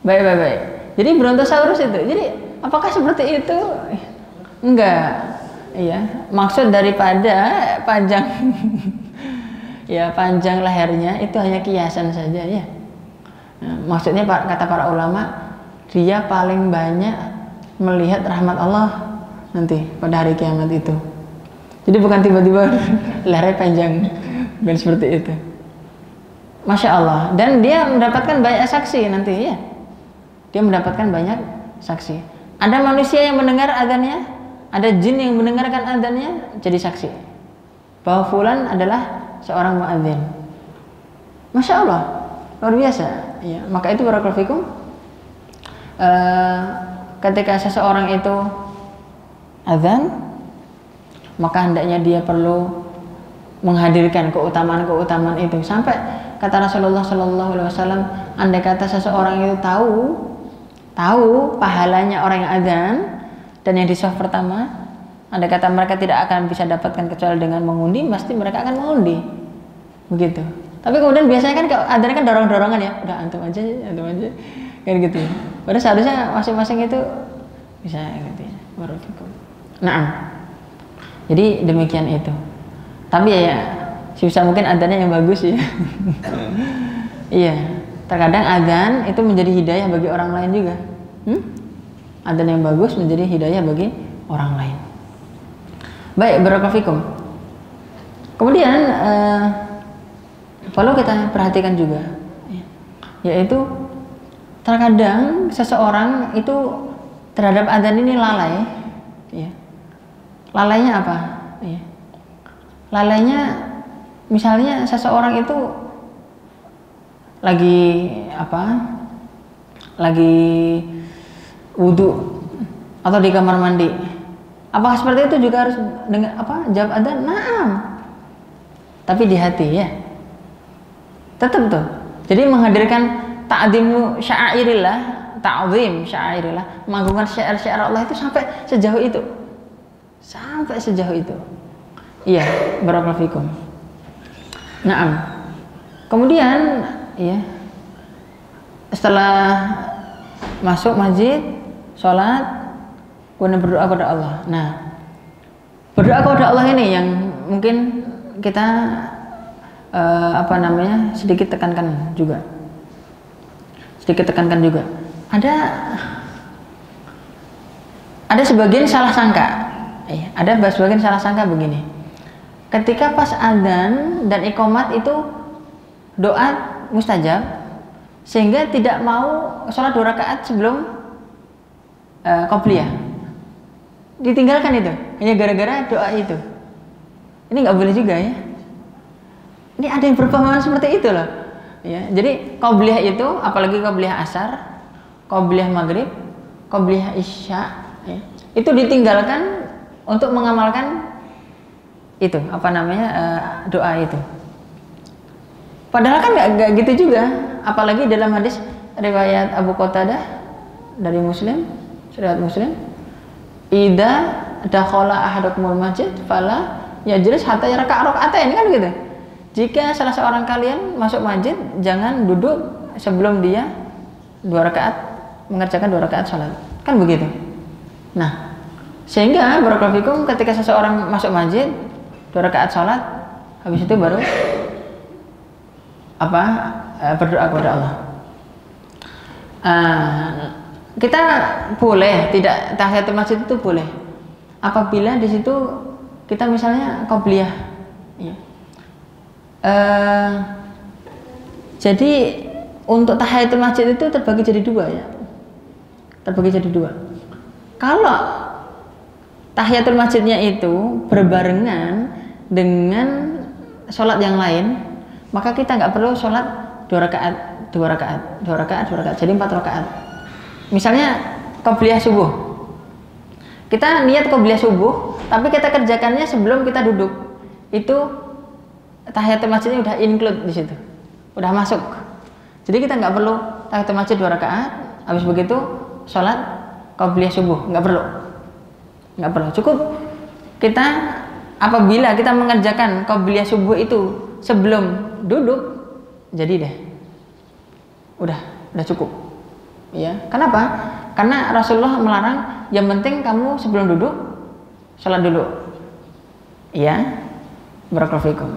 Baik. Jadi Brontosaurus itu. Jadi apakah seperti itu? Enggak. Iya, maksud daripada panjang ya, panjang lehernya itu hanya kiasan saja ya. Nah, maksudnya kata para ulama, dia paling banyak melihat rahmat Allah nanti pada hari kiamat itu. Jadi bukan tiba-tiba lehernya panjang, bukan seperti itu. Masya Allah. Dan dia mendapatkan banyak saksi nanti ya. Dia mendapatkan banyak saksi. Ada manusia yang mendengar adzannya, ada jin yang mendengarkan adzannya jadi saksi bahwa fulan adalah seorang muadzin. Masya Allah, luar biasa ya. Maka itu barakallahu fikum, ketika seseorang itu adzan, maka hendaknya dia perlu menghadirkan keutamaan itu. Sampai kata Rasulullah SAW, andai kata seseorang itu tahu pahalanya orang yang adzan dan yang di shaf pertama, andai kata mereka tidak akan bisa dapatkan kecuali dengan mengundi, pasti mereka akan mengundi. Begitu. Tapi kemudian biasanya kan adzan kan dorong-dorongan ya, udah antum aja kayak gitu ya. Padahal seharusnya masing-masing itu bisa gitu ya. Nah, jadi demikian itu. Tapi ya sebisa mungkin adzannya yang bagus ya. Iya. Terkadang adzan itu menjadi hidayah bagi orang lain juga. Adzan yang bagus menjadi hidayah bagi orang lain. Baik, barakallahu fikum. Kemudian perlu kita perhatikan juga, yaitu terkadang seseorang itu terhadap adzan ini lalai. Ya. Lalainya apa? Ya. Lalainya misalnya seseorang itu lagi wudhu atau di kamar mandi. Apakah seperti itu juga harus dengan jawab adzan? Naam. Tapi di hati ya. Tetap tuh. Jadi menghadirkan ta'zimu sya'airillah, ta'zim sya'airillah, mengagungkan syiar-syiar Allah itu sampai sejauh itu. Iya, barakallahu fikum. Naam. Kemudian ya, setelah masuk masjid, sholat, kemudian berdoa kepada Allah. Nah, berdoa kepada Allah ini yang mungkin kita sedikit tekankan juga. Ada sebagian salah sangka. Ada sebagian salah sangka begini. Ketika pas adzan dan iqamat itu doa mustajab, sehingga tidak mau sholat 2 rakaat sebelum qobliyah. Ditinggalkan itu hanya gara-gara doa itu. Ini nggak boleh juga ya. Ini ada yang berpemahaman seperti itu loh. Ya, jadi qobliyah itu, apalagi qobliyah asar, qobliyah maghrib, qobliyah isya, ya, itu ditinggalkan untuk mengamalkan itu doa itu. Padahal kan nggak gitu juga. Apalagi dalam hadis riwayat Abu Qatadah dari Muslim, riwayat Muslim, idza dakhala ahadukumul masjid fala yajlis hatta yarka'a raka'atain, kan gitu. Jika salah seorang kalian masuk masjid, jangan duduk sebelum dia 2 rakaat mengerjakan 2 rakaat salat. Kan begitu. Nah, sehingga barakallahu fikum ketika seseorang masuk masjid 2 rakaat salat, habis itu baru berdoa kepada Allah. Kita boleh tidak tahiyatul masjid itu boleh apabila di situ kita misalnya qobliyah, ya. Jadi untuk tahiyatul masjid itu terbagi jadi 2 ya. Kalau tahiyatul masjidnya itu berbarengan dengan sholat yang lain, maka kita nggak perlu sholat 2 rakaat, jadi 4 rakaat. Misalnya qobliyah subuh, kita niat qobliyah subuh, tapi kita kerjakannya sebelum kita duduk, itu tahiyatul masjidnya udah include di situ, udah masuk. Jadi kita nggak perlu tahiyatul masjid 2 rakaat, habis begitu sholat qobliyah subuh, nggak perlu. Cukup kita apabila kita mengerjakan qobliyah subuh itu sebelum duduk, jadi deh, udah cukup. Ya, kenapa? Karena Rasulullah melarang, yang penting kamu sebelum duduk sholat dulu. Ya, barakallahu fikum.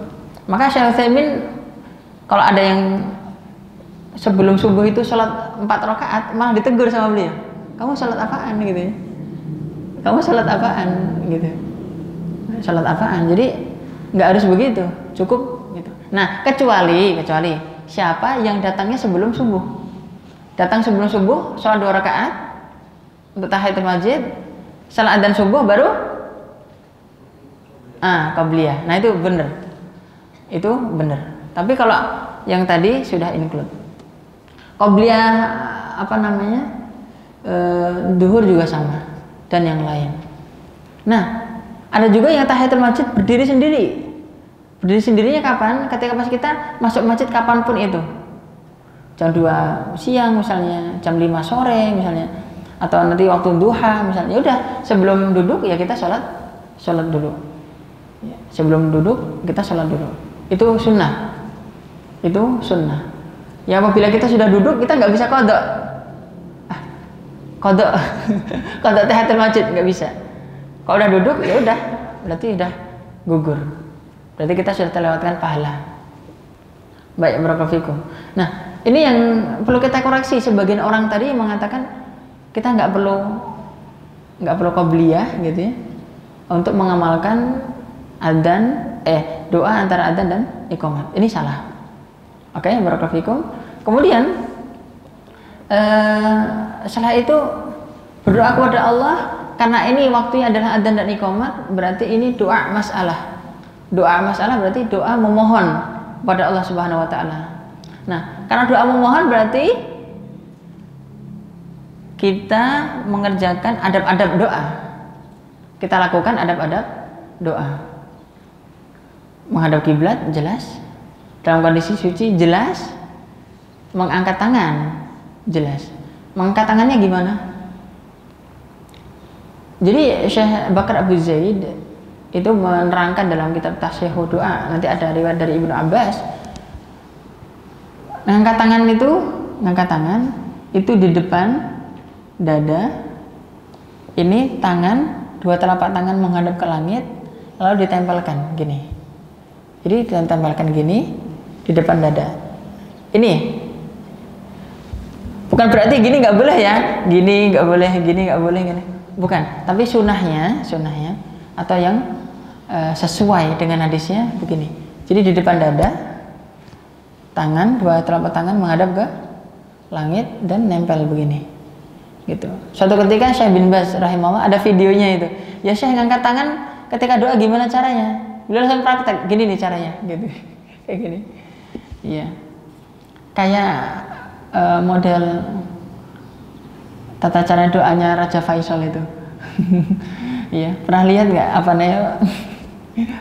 Maka Syekh Utsaimin kalau ada yang sebelum subuh itu sholat 4 rakaat, malah ditegur sama beliau, kamu sholat apaan gitu ya? Sholat apaan? Jadi nggak harus begitu, cukup gitu. Nah, kecuali siapa yang datangnya sebelum subuh, datang sebelum subuh, sholat 2 rakaat untuk tahiyatul masjid, salat adzan subuh baru qobliyah. Nah, itu benar. Tapi kalau yang tadi sudah include qobliyah duhur juga sama dan yang lain. Nah, ada juga yang tahiyatul masjid berdiri sendiri. Berdiri sendirinya kapan? Ketika pas kita masuk masjid kapanpun itu, jam 2 siang misalnya, jam 5 sore misalnya, atau nanti waktu duha misalnya, udah sebelum duduk ya kita sholat dulu. Sebelum duduk kita sholat dulu. Itu sunnah. Ya, apabila kita sudah duduk, kita nggak bisa qadha tahiyatul masjid, nggak bisa. Kalau udah duduk ya udah, berarti udah gugur. Berarti kita sudah terlewatkan pahala. Baik, barakallahu fikum. Nah, ini yang perlu kita koreksi. Sebagian orang tadi mengatakan kita nggak perlu qobliyah gitu ya, untuk mengamalkan doa antara adzan dan iqamat. Ini salah. Oke, barakallahu fikum. Kemudian setelah itu berdoa kepada Allah, karena ini waktunya adalah adzan dan iqamat, berarti ini doa masalah. Doa masalah berarti doa memohon pada Allah Subhanahu wa taala. Nah, karena doa memohon berarti kita mengerjakan adab-adab doa. Kita lakukan adab-adab doa. Menghadap kiblat jelas, dalam kondisi suci jelas, mengangkat tangan jelas. Mengangkat tangannya gimana? Jadi Syekh Bakar Abu Zaid itu menerangkan dalam kitab Tasihhu Doa, nanti ada riwayat dari Ibnu Abbas, ngangkat tangan itu di depan dada Ini tangan, dua telapak tangan menghadap ke langit, lalu ditempelkan gini. Jadi ditempelkan gini di depan dada. Ini bukan berarti gini nggak boleh ya, gini nggak boleh, gini nggak boleh, gini. Bukan. Tapi sunnahnya atau yang sesuai dengan hadisnya begini. Jadi di depan dada, tangan, dua telapak tangan menghadap ke langit dan nempel begini. Gitu. Suatu ketika Syekh bin Baz rahimahullah ada videonya itu. Ya Syekh ngangkat tangan ketika doa gimana caranya? Beliau langsung praktek, gini nih caranya, gitu. Kayak gini. Iya. Kayak model tata cara doanya Raja Faisal itu. Iya, pernah lihat nggak apa namanya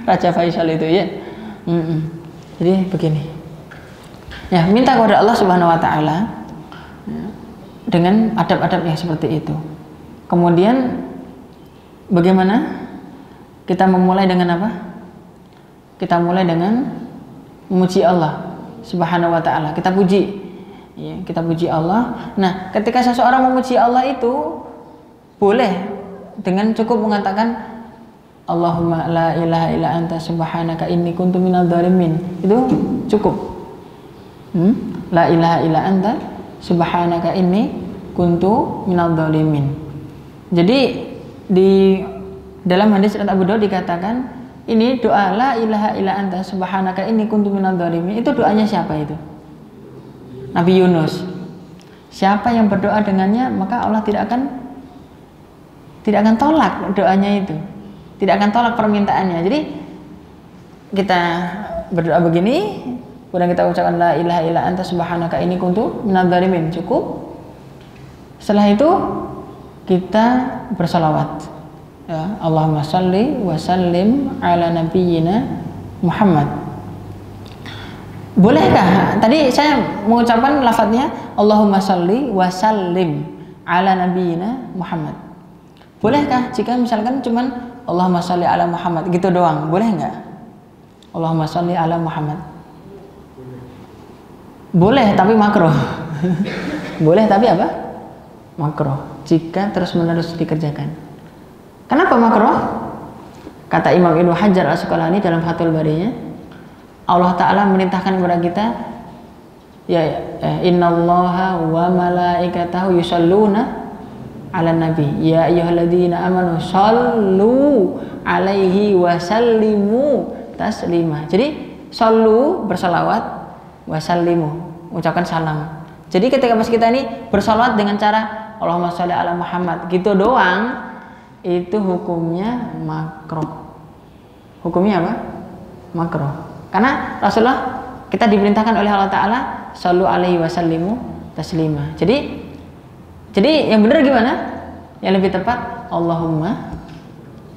Raja Faisal itu ya? Jadi begini. Ya, minta kepada Allah Subhanahu wa taala dengan adab-adab yang seperti itu. Kemudian bagaimana? Kita memulai dengan apa? Kita mulai dengan memuji Allah Subhanahu wa taala. Kita puji. Ya, kita puji Allah. Nah, ketika seseorang memuji Allah itu boleh dengan cukup mengatakan Allahumma la ilaha illa anta subhanaka inni kuntu minadh dhalimin. Itu cukup. La ilaha illa anta subhanaka inni kuntu minadh dhalimin. Jadi di dalam hadis riwayat Abu Daud dikatakan ini doa la ilaha illa anta subhanaka inni kuntu minadh dhalimin. Itu doanya siapa itu? Nabi Yunus. Siapa yang berdoa dengannya maka Allah tidak akan tolak doanya itu. Tidak akan tolak permintaannya. Jadi kita berdoa begini, kemudian kita ucapkan la ilaha illa anta subhanaka inni kuntu minadh dhalimin. Cukup. Setelah itu kita bersalawat. Ya, Allahumma shalli wa sallim ala nabiyyina Muhammad. Bolehkah? Tadi saya mengucapkan lafadznya Allahumma shalli wa sallim ala nabiyyina Muhammad. Bolehkah jika misalkan cuman Allahumma shalli ala Muhammad gitu doang? Boleh nggak? Allahumma shalli ala Muhammad. Boleh tapi makruh. Boleh tapi apa? Makruh jika terus-menerus dikerjakan. Kenapa makruh? Kata Imam Ibnu Hajar Asqalani dalam Fathul Barinya, Allah Ta'ala merintahkan kepada kita, ya innallaha wa malaikatahu yusholluna ala nabi ya ayyuhalladzina amanu shollu alaihi wa sallimu taslima. Jadi shollu bersalawat, wa sallimu ucapkan salam. Jadi ketika pas kita ini bersalawat dengan cara Allahumma sholli ala Muhammad gitu doang, itu hukumnya makruh. Hukumnya apa? Makruh. Karena Rasulullah kita diperintahkan oleh Allah Ta'ala shollu alaihi wa sallimu taslima. Jadi yang benar gimana? Yang lebih tepat Allahumma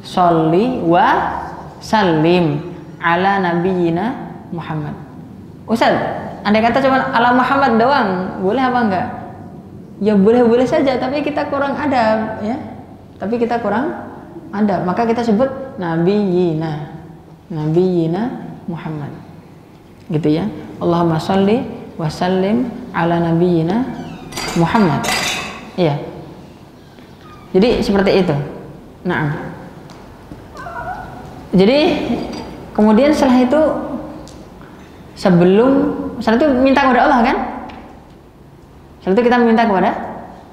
sholli wa sallim ala nabiyyina Muhammad. Ustaz, andai kata cuma ala Muhammad doang, boleh apa enggak? Ya boleh-boleh saja, tapi kita kurang adab ya. Tapi kita kurang adab, maka kita sebut nabiyyina Muhammad. Gitu ya. Allahumma sholli wa sallim ala nabiyyina Muhammad. Iya. Jadi seperti itu. Nah. Jadi kemudian setelah itu setelah itu minta kepada Allah kan? Setelah itu kita meminta kepada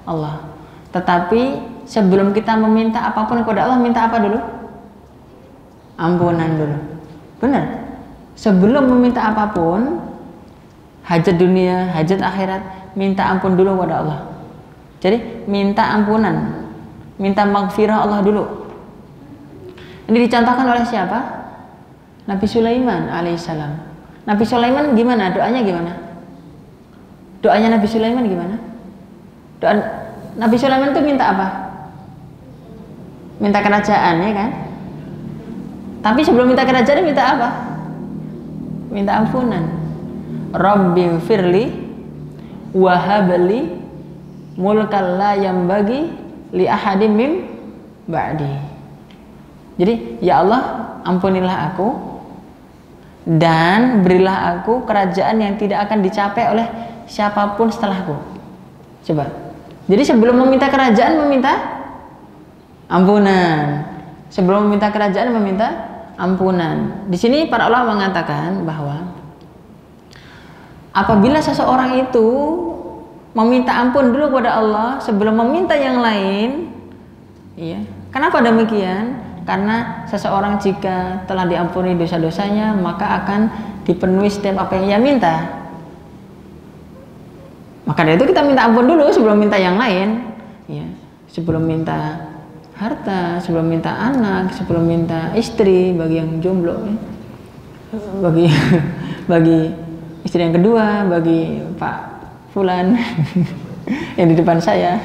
Allah. Tetapi sebelum kita meminta apapun kepada Allah, minta apa dulu? Ampunan dulu. Benar. Sebelum meminta apapun, hajat dunia, hajat akhirat, minta ampun dulu kepada Allah. Jadi minta ampunan, minta maghfirah Allah dulu. Ini dicontohkan oleh siapa? Nabi Sulaiman alaihissalam. Nabi Sulaiman gimana? Doanya gimana? Doanya Nabi Sulaiman gimana? Doa Nabi Sulaiman itu minta apa? Minta kerajaan ya kan? Tapi sebelum minta kerajaan minta apa? Minta ampunan. Rabbi firli wahabli mulkal la yambagi li ahadim mim ba'di. Jadi ya Allah ampunilah aku dan berilah aku kerajaan yang tidak akan dicapai oleh siapapun setelahku. Coba. Jadi sebelum meminta kerajaan meminta ampunan. Sebelum meminta kerajaan meminta ampunan. Di sini para ulama mengatakan bahwa apabila seseorang itu meminta ampun dulu kepada Allah sebelum meminta yang lain, ya. Kenapa demikian? Karena seseorang jika telah diampuni dosa-dosanya maka akan dipenuhi setiap apa yang ia minta. Maka dari itu kita minta ampun dulu sebelum minta yang lain, ya. Sebelum minta harta, sebelum minta anak, sebelum minta istri bagi yang jomblo, ya. bagi istri yang kedua, bagi Pak Fulan yang di depan saya,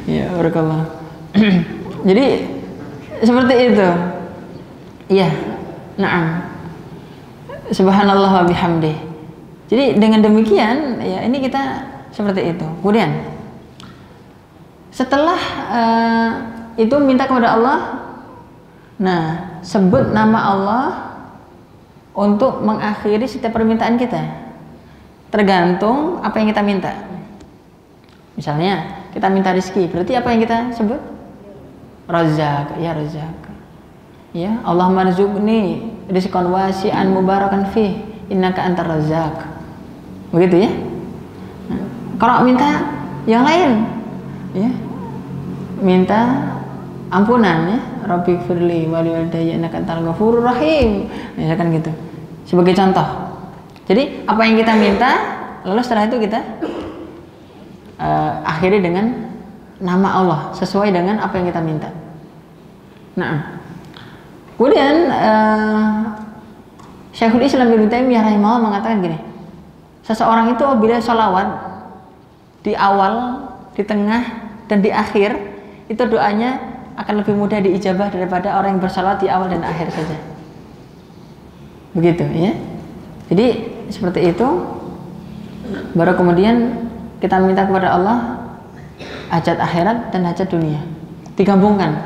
ya barakallah. Jadi seperti itu, ya, na'am. Subhanallah wa bihamdih. Jadi dengan demikian, ya ini kita seperti itu. Kemudian setelah itu minta kepada Allah, nah sebut nama Allah untuk mengakhiri setiap permintaan kita. Tergantung apa yang kita minta. Misalnya kita minta rezeki, berarti apa yang kita sebut? Razzaq, ya Razzaq. Ya, Allah marzuqni rizqan wasi'an mubarakan fih, innaka antar Razzaq. Begitu ya. Nah, kalau minta yang lain, ya, minta ampunan, ya, Rabbi firli wali walidayya innaka antal ghafurur rahim, misalkan gitu. Sebagai contoh. Jadi apa yang kita minta, lalu setelah itu kita akhiri dengan nama Allah sesuai dengan apa yang kita minta. Nah, kemudian Syekhul Islam Ibnu Taimiyah rahimahullah mengatakan gini, seseorang itu bila sholawat di awal, di tengah, dan di akhir, itu doanya akan lebih mudah diijabah daripada orang yang bersalawat di awal dan akhir saja. Begitu ya. Jadi seperti itu. Baru kemudian kita minta kepada Allah hajat akhirat dan hajat dunia digabungkan.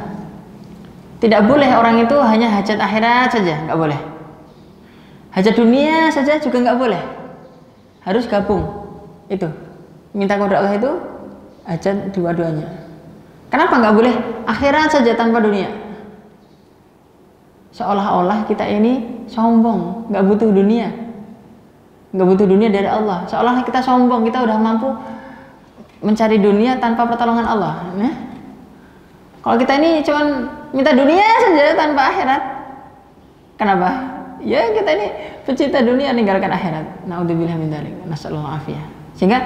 Tidak boleh orang itu hanya hajat akhirat saja, nggak boleh. Hajat dunia saja juga nggak boleh. Harus gabung. Itu. Minta kepada Allah itu hajat dua-duanya. Kenapa nggak boleh akhirat saja tanpa dunia? Seolah-olah kita ini sombong, nggak butuh dunia, nggak butuh dunia dari Allah. Seolah kita sombong, kita udah mampu mencari dunia tanpa pertolongan Allah. Nah, kalau kita ini cuma minta dunia saja tanpa akhirat, kenapa? Ya kita ini pecinta dunia meninggalkan akhirat. Naudzubillah min dzalik. Nasallallahu afiyah. Sehingga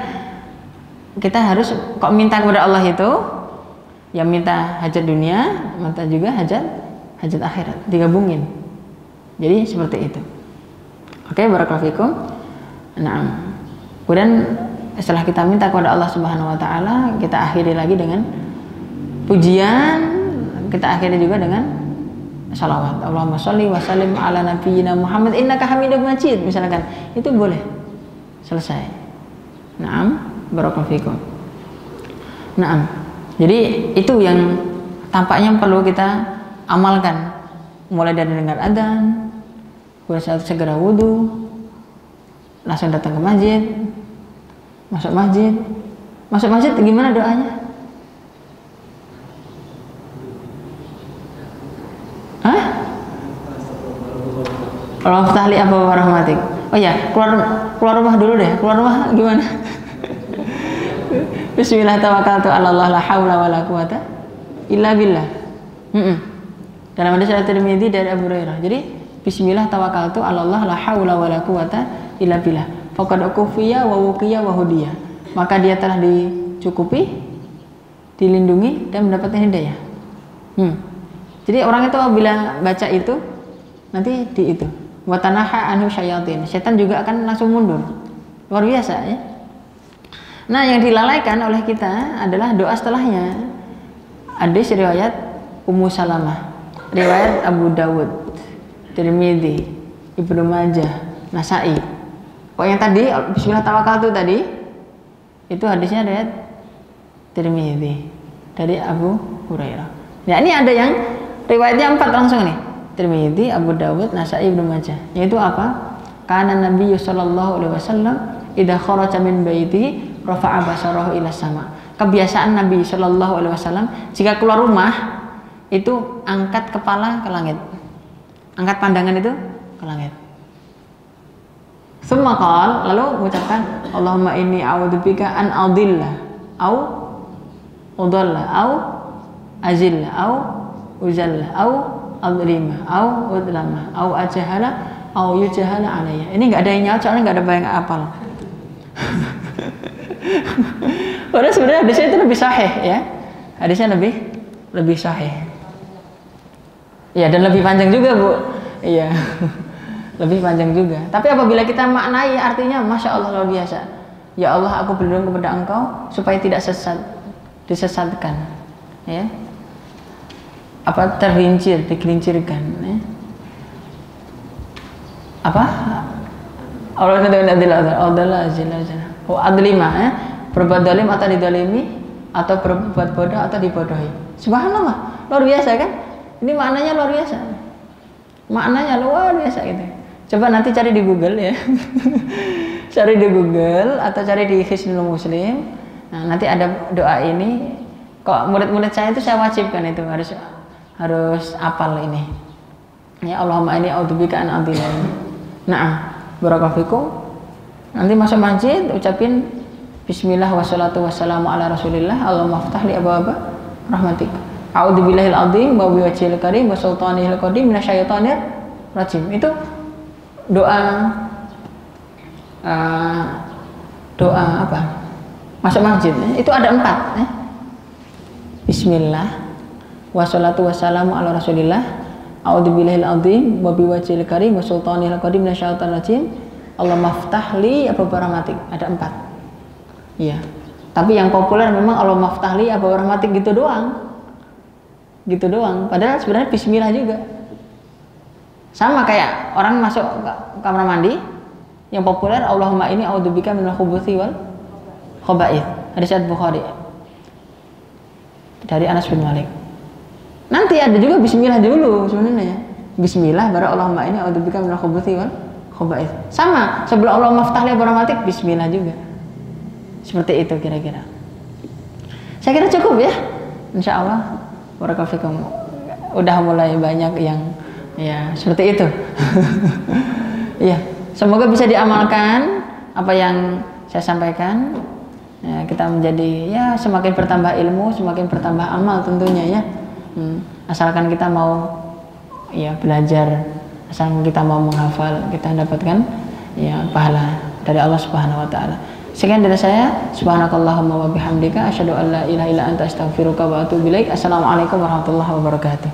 kita harus kok minta kepada Allah itu, ya minta hajat dunia, minta juga hajat akhirat, digabungin. Jadi seperti itu. Oke, barakallahu fikum. Nah, kemudian setelah kita minta kepada Allah Subhanahu wa taala, kita akhiri lagi dengan pujian, kita akhiri juga dengan salawat. Allahumma sholli wa sallim ala nabiyyina Muhammad innaka Hamidum Majid, misalkan. Itu boleh. Selesai. Naam, barakallahu fikum. Naam. Jadi itu yang tampaknya perlu kita amalkan, mulai dari dengar adzan, kemudian segera wudu, langsung datang ke masjid, masuk masjid gimana doanya? Hah? Allah ftahli apa warahmatik. Oh ya, keluar rumah dulu deh. Keluar rumah gimana? Bismillah tawakkaltu 'ala Allah la haula wala quwata illa billah. Dalam hadis At-Tirmidzi dari Abu Hurairah. Jadi bismillah tawakkaltu 'ala Allah la haula wala quwata illa billah. Faqad ukufiya wa wuqiya wa hudiya. Maka dia telah dicukupi, dilindungi dan mendapatkan hidayah. Jadi orang itu bila baca itu nanti di itu wa tanaha anhu syayatin. Setan juga akan langsung mundur. Luar biasa ya. Nah, yang dilalaikan oleh kita adalah doa setelahnya. Hadis riwayat Ummu Salamah, riwayat Abu Dawud, Tirmidzi, Ibnu Majah, Nasa'i. Kok yang tadi bismillah tawakkaltu tadi itu hadisnya riwayat Tirmidzi dari Abu Hurairah. Nah, ini ada yang riwayatnya 4 langsung nih. Tirmidzi, Abu Dawud, Nasa'i, Ibnu Majah. Yaitu apa? Kana Nabi sallallahu alaihi wasallam idza kharaja min baitihi rafa'a basarahu ila sama. Kebiasaan Nabi Shallallahu alaihi wasallam jika keluar rumah itu angkat kepala ke langit, angkat pandangan itu ke langit. Summa qala, lalu mengucapkan Allahumma inni a'udzubika an adilla au udalla au azilla au uzalla au adlima au udlama au ajahala au yujahala alayya. Ini nggak ada yang nyaut soalnya nggak ada bayang apal. Padahal sebenarnya hadisnya itu lebih sahih ya. Hadisnya lebih sahih. Ya, dan lebih panjang juga, Bu. Iya. Lebih panjang juga. Tapi apabila kita maknai artinya Masya Allah luar biasa. Ya Allah, aku berlindung kepada Engkau supaya tidak disesatkan. Ya. Apa digelincirkan, ya. Apa? Allah adlima, ya. Berbuat zalim atau didalimi, atau berbuat bodoh atau dibodohi. Subhanallah, luar biasa kan? Ini maknanya luar biasa. Maknanya luar biasa gitu. Coba nanti cari di Google ya. Cari di Google atau cari di Hisnul Muslim. Nah, nanti ada doa ini. Kok murid-murid saya itu saya wajibkan itu harus hafal ini. Ya Allahumma inni a'udzubika an adilla. Nah, barakallahu fikum. Nanti masuk masjid ucapin bismillah wassalatu wassalamu ala rasulillah. Allahumma aftah li abwaaba rahmatik. A'udzubillahil azim wa biwajhil karim wa sultanihil qadim minasyaitonir rajim. Itu doa apa? Masuk masjid. Itu ada 4 ya. Bismillah wassalatu wassalamu ala rasulillah. A'udzubillahil azim wa biwajhil karim wa sultanihil qadim minasyaitonir rajim. Allahumma aftah li abwaaba rahmatik. Ada 4. Iya. Tapi yang populer memang Allahumma aftah li abwaaba rahmatik gitu doang. Gitu doang. Padahal sebenarnya bismillah juga. Sama kayak orang masuk kamar mandi yang populer Allahumma inni a'udzubika minal khubuthi wal khaba'ith. Hadis Bukhari dari Anas bin Malik. Nanti ada juga bismillah dulu sebenarnya. Bismillah baru Allahumma inni a'udzubika minal khubuthi wal khaba'ith. Sama, sebelum Allahumma aftah li abwaaba rahmatik bismillah juga. Seperti itu kira-kira. Saya kira cukup ya. Insyaallah. Barakallahu fikum. Udah mulai banyak yang ya seperti itu. Iya, semoga bisa diamalkan apa yang saya sampaikan. Ya, kita menjadi ya semakin bertambah ilmu, semakin bertambah amal tentunya ya. Asalkan kita mau ya belajar, asalkan kita mau menghafal, kita dapatkan ya pahala dari Allah Subhanahu wa taala. Sekian dari saya. Subhanakallahumma wa bihamdika asyhadu an la ilaha illa anta astaghfiruka wa atubu ilaik. Assalamualaikum warahmatullahi wabarakatuh.